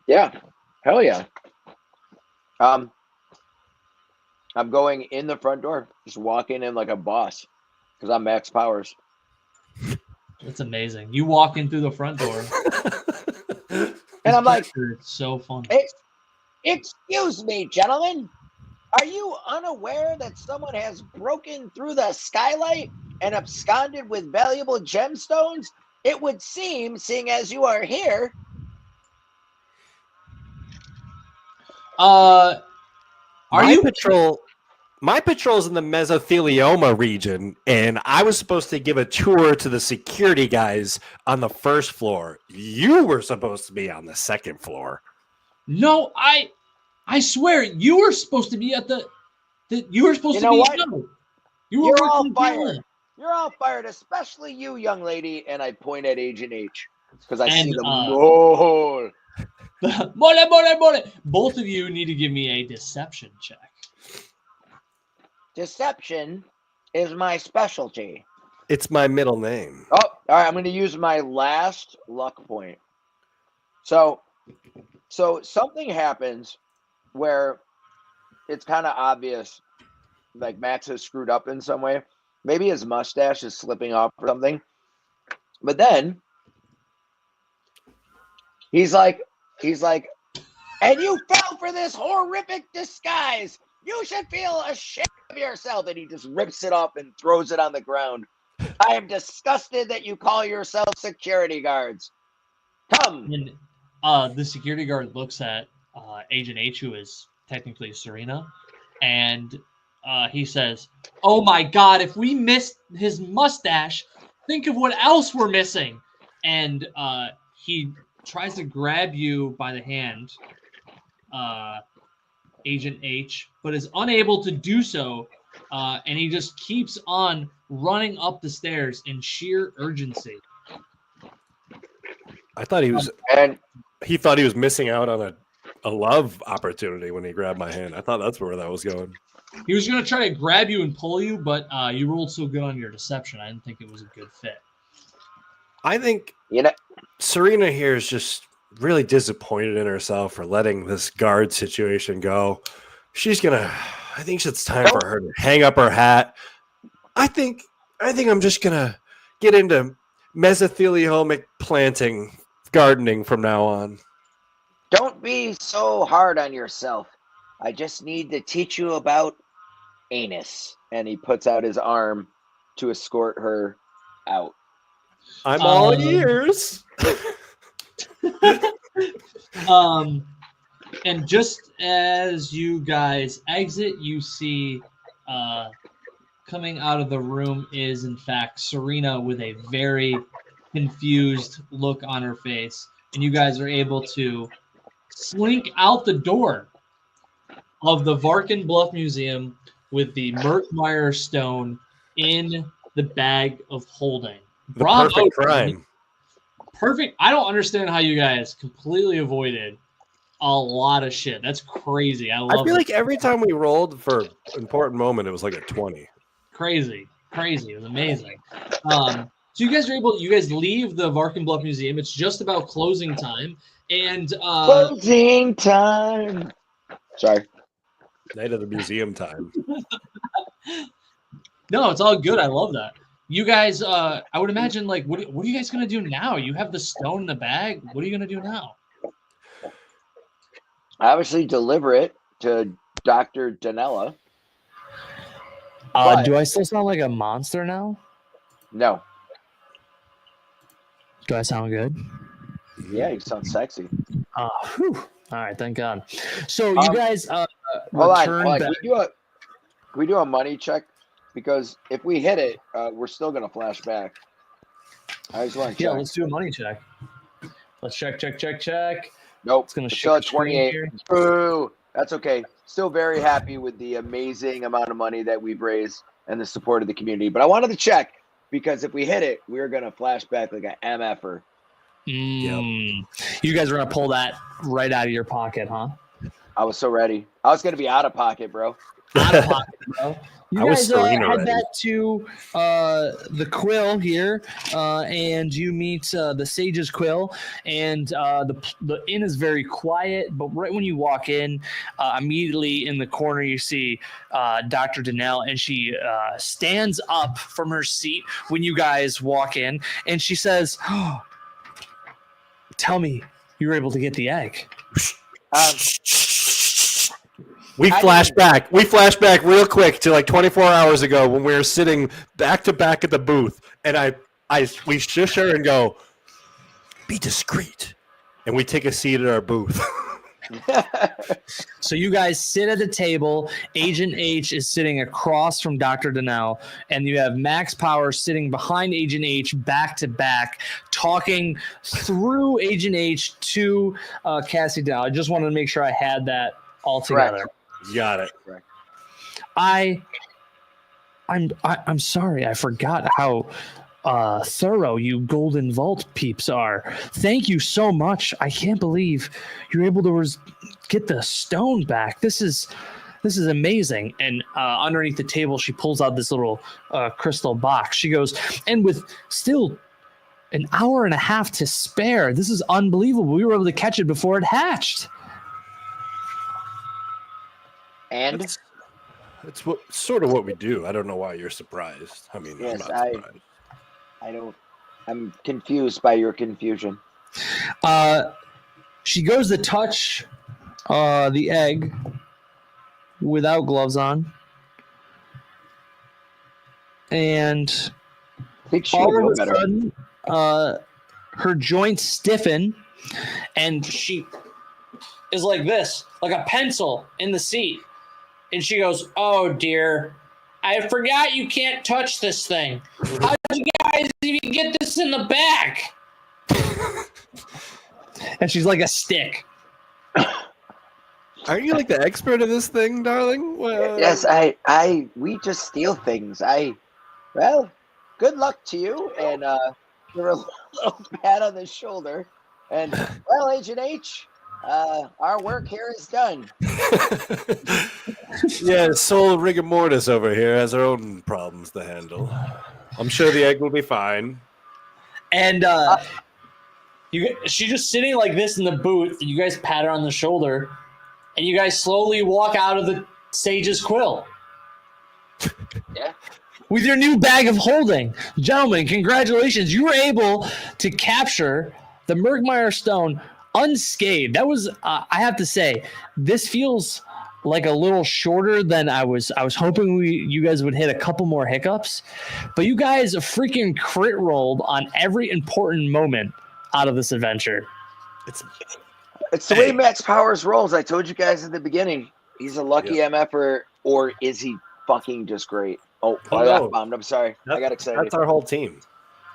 Yeah, hell yeah. I'm going in the front door, just walking in like a boss, because I'm Max Powers. That's amazing. You walk in through the front door, and I'm like, it's so funny. Excuse me, gentlemen. Are you unaware that someone has broken through the skylight and absconded with valuable gemstones? It would seem, seeing as you are here. My patrol's in the mesothelioma region, and I was supposed to give a tour to the security guys on the first floor. You were supposed to be on the second floor. No, I swear you were supposed to be at you were supposed to be. What? No, You're all fired. You're all fired, especially you, young lady. And I point at Agent H because I see the mole. Mole. Both of you need to give me a deception check. Deception is my specialty. It's my middle name. Oh, all right. I'm going to use my last luck point. So something happens where it's kind of obvious, like Max has screwed up in some way. Maybe his mustache is slipping off or something. But then he's like, and you fell for this horrific disguise. You should feel ashamed of yourself. And he just rips it off and throws it on the ground. I am disgusted that you call yourselves security guards. Come. And the security guard looks at Agent H, who is technically Serena, and he says, "Oh my God, if we missed his mustache, think of what else we're missing." And he tries to grab you by the hand, Agent H, but is unable to do so, and he just keeps on running up the stairs in sheer urgency. I thought he was, he thought he was missing out on a love opportunity when he grabbed my hand. I thought that's where that was going. He was going to try to grab you and pull you, but you rolled so good on your deception, I didn't think it was a good fit. I think Serena here is just really disappointed in herself for letting this guard situation go. I think it's time for her to hang up her hat. I think I'm just gonna get into mesotheliomic planting, gardening from now on. Don't be so hard on yourself. I just need to teach you about anus. And he puts out his arm to escort her out. I'm all ears. And just as you guys exit, you see coming out of the room is, in fact, Serena with a very confused look on her face. And you guys are able to slink out the door of the Varkin Bluff Museum with the Merkmeyer stone in the bag of holding. The perfect crime. Perfect. I don't understand how you guys completely avoided a lot of shit. That's crazy. I feel like every time we rolled for an important moment, it was like a 20. Crazy. It was amazing. So you guys leave the Varkin Bluff Museum. It's just about closing time. And closing time. Sorry. Night of the museum time. No, it's all good. I love that. You guys, I would imagine, like, what are you guys going to do now? You have the stone in the bag. What are you going to do now? Obviously deliver it to Dr. Danella. Do I still sound like a monster now? No. Do I sound good? Yeah, you sound sexy. All right, thank God. So you guys hold on. Can we do a money check? Because if we hit it, we're still going to flash back. I just want to check. Yeah, let's do a money check. Let's check. Nope. It's going to show 28. Boo. That's okay. Still very happy with the amazing amount of money that we've raised and the support of the community. But I wanted to check because if we hit it, we're going to flash back like an MFer. You guys are gonna pull that right out of your pocket, huh? I was so ready. I was gonna be out of pocket, bro. Out of pocket, bro. You I was guys Serena head ready. back to the Quill here, and you meet the Sage's Quill, and the inn is very quiet. But right when you walk in, immediately in the corner you see Dr. Donnell, and she stands up from her seat when you guys walk in, and she says, oh, "Tell me, you were able to get the egg." We flash back real quick to like 24 hours ago when we were sitting back to back at the booth, and we shush her and go, "Be discreet," and we take a seat at our booth. So you guys sit at the table. Agent H is sitting across from Dr. Donnell, and you have Max Power sitting behind Agent H back to back, talking through Agent H to Cassie Donnell. I just wanted to make sure I had that all together. Correct. Got it. Correct. I'm sorry. I forgot how thorough you Golden Vault peeps are. Thank you so much. I can't believe you're able to get the stone back. This is amazing. And underneath the table, she pulls out this little crystal box. She goes, and with still an hour and a half to spare, this is unbelievable. We were able to catch it before it hatched. And It's sort of what we do. I don't know why you're surprised. I mean, yes, I'm not surprised. I don't. I'm confused by your confusion. She goes to touch the egg without gloves on, and I think she all would know of a better. sudden, her joints stiffen, and she is like this, like a pencil in the seat. And she goes, "Oh dear, I forgot you can't touch this thing. How did you guys even get this in the back?" And she's like a stick. Aren't you like the expert of this thing, darling? Well, Yes, we just steal things. Well, good luck to you, and give her a little pat on the shoulder. And well, Agent H, our work here is done. Yeah, soul rigor mortis over here has her own problems to handle. I'm sure the egg will be fine. And she's just sitting like this in the booth, and you guys pat her on the shoulder, and you guys slowly walk out of the Sage's Quill. Yeah. With your new bag of holding. Gentlemen, congratulations. You were able to capture the Merkmeyer Stone unscathed. That was, I have to say, this feels like a little shorter than I was hoping you guys would hit a couple more hiccups. But you guys freaking crit rolled on every important moment out of this adventure. It's the way Max Powers rolls. I told you guys at the beginning. He's a lucky MFer, or is he fucking just great? Oh, I got bombed. I'm sorry. I got excited. That's our whole team.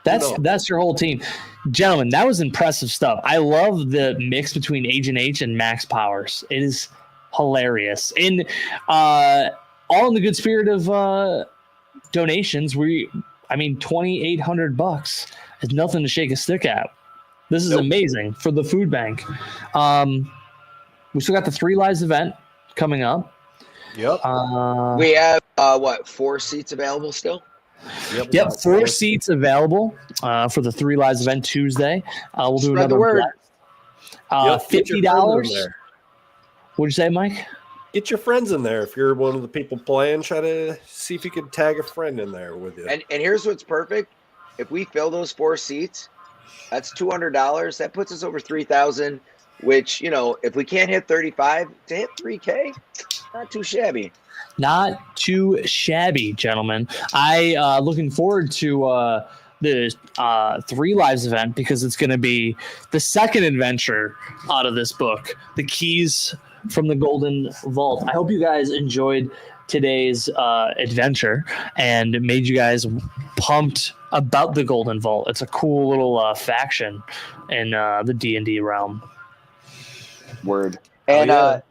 That's your whole team. Gentlemen, that was impressive stuff. I love the mix between Agent H and Max Powers. It is hilarious. And all in the good spirit of donations, $2,800 is nothing to shake a stick at. This is amazing for the food bank. We still got the 3 Lives event coming up. Yep. We have 4 seats available still? Yep, 4 seats available for the 3 Lives event Tuesday. We'll do Spread another the word. $50. What'd you say, Mike? Get your friends in there. If you're one of the people playing, try to see if you can tag a friend in there with you. And here's what's perfect. If we fill those 4 seats, that's $200. That puts us over 3,000, which, if we can't hit 35, to hit 3K, not too shabby. Not too shabby, gentlemen. I looking forward to the 3 Lives event because it's going to be the second adventure out of this book, The Keys from the Golden Vault. I hope you guys enjoyed today's adventure and made you guys pumped about the Golden Vault. It's a cool little faction in the D&D realm. Word. And I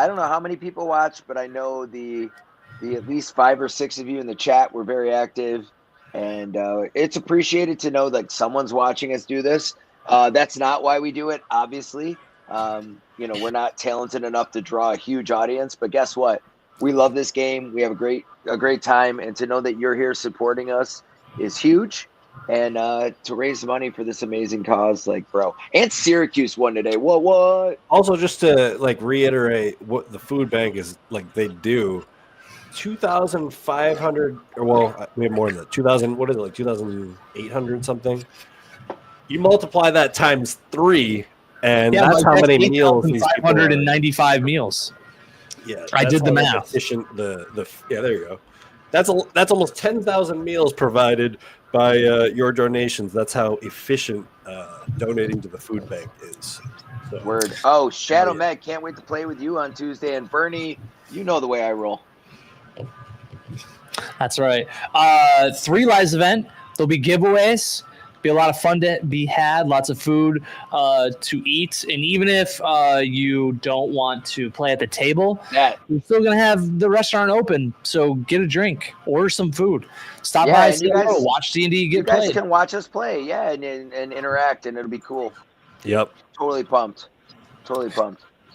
don't know how many people watch, but I know the at least 5 or 6 of you in the chat were very active, and it's appreciated to know that someone's watching us do this. That's not why we do it, obviously. We're not talented enough to draw a huge audience, but guess what? We love this game. We have a great time, and to know that you're here supporting us is huge. And to raise money for this amazing cause, like, bro. And Syracuse won today. What? Also, just to like reiterate what the food bank is like, they do 2,500, or well, we have more than that. 2,000. What is it, like 2,800 something? You multiply that times 3, and that's how many meals these people are. 595 meals. Yeah, I did the math. Efficient. Yeah, there you go. That's almost 10,000 meals provided by your donations. That's how efficient donating to the food bank is. So, Word. Oh, Shadow Meg, can't wait to play with you on Tuesday. And Bernie, you know the way I roll. That's right. 3 Lives event. There'll be giveaways. Be a lot of fun to be had. Lots of food to eat. And even if you don't want to play at the table, you're still going to have the restaurant open. So get a drink, order some food, stop by, say hello, watch D&D get played. You guys can watch us play, and interact, and it'll be cool. Yep. Totally pumped.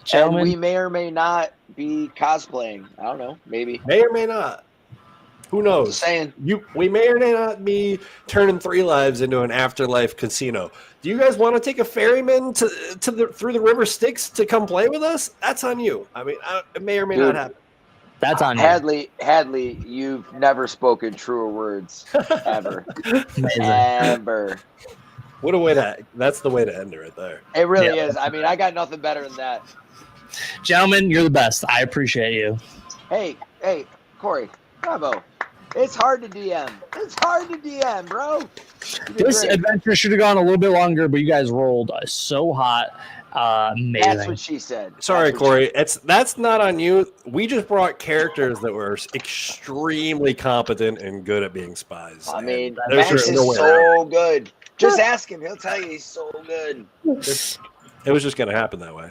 Gentlemen, and we may or may not be cosplaying. I don't know. Maybe. May or may not. Who knows? Just saying. We may or may not be turning 3 Lives into an afterlife casino. Do you guys want to take a ferryman through the River Styx to come play with us? That's on you. I mean, it may or may not happen. That's on you. Hadley, you've never spoken truer words ever. Ever. What a way that's the way to end it right there. It really is. I mean, I got nothing better than that. Gentlemen, you're the best. I appreciate you. Hey, Corey, bravo. It's hard to DM. Bro. This adventure should have gone a little bit longer, but you guys rolled so hot. Amazing. That's what she said. Sorry, Corey. That's not on you. We just brought characters that were extremely competent and good at being spies. I mean, Max is so good. Just ask him. He'll tell you he's so good. It was just going to happen that way.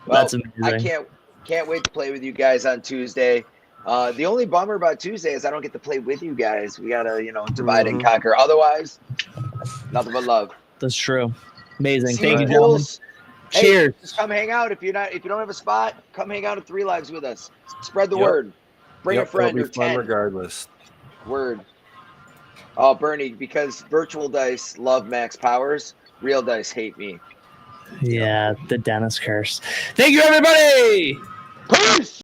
That's amazing. I can't wait to play with you guys on Tuesday. The only bummer about Tuesday is I don't get to play with you guys. We gotta, divide and conquer. Otherwise, nothing but love. That's true. Amazing. Thank you, gentlemen. Hey, cheers. Just come hang out. If you don't have a spot, come hang out at 3 Lives with us. Spread the word. Bring a friend or 10. Regardless. Word. Oh, Bernie, because virtual dice love max powers, real dice hate me. Yeah, the Dennis curse. Thank you, everybody. Peace.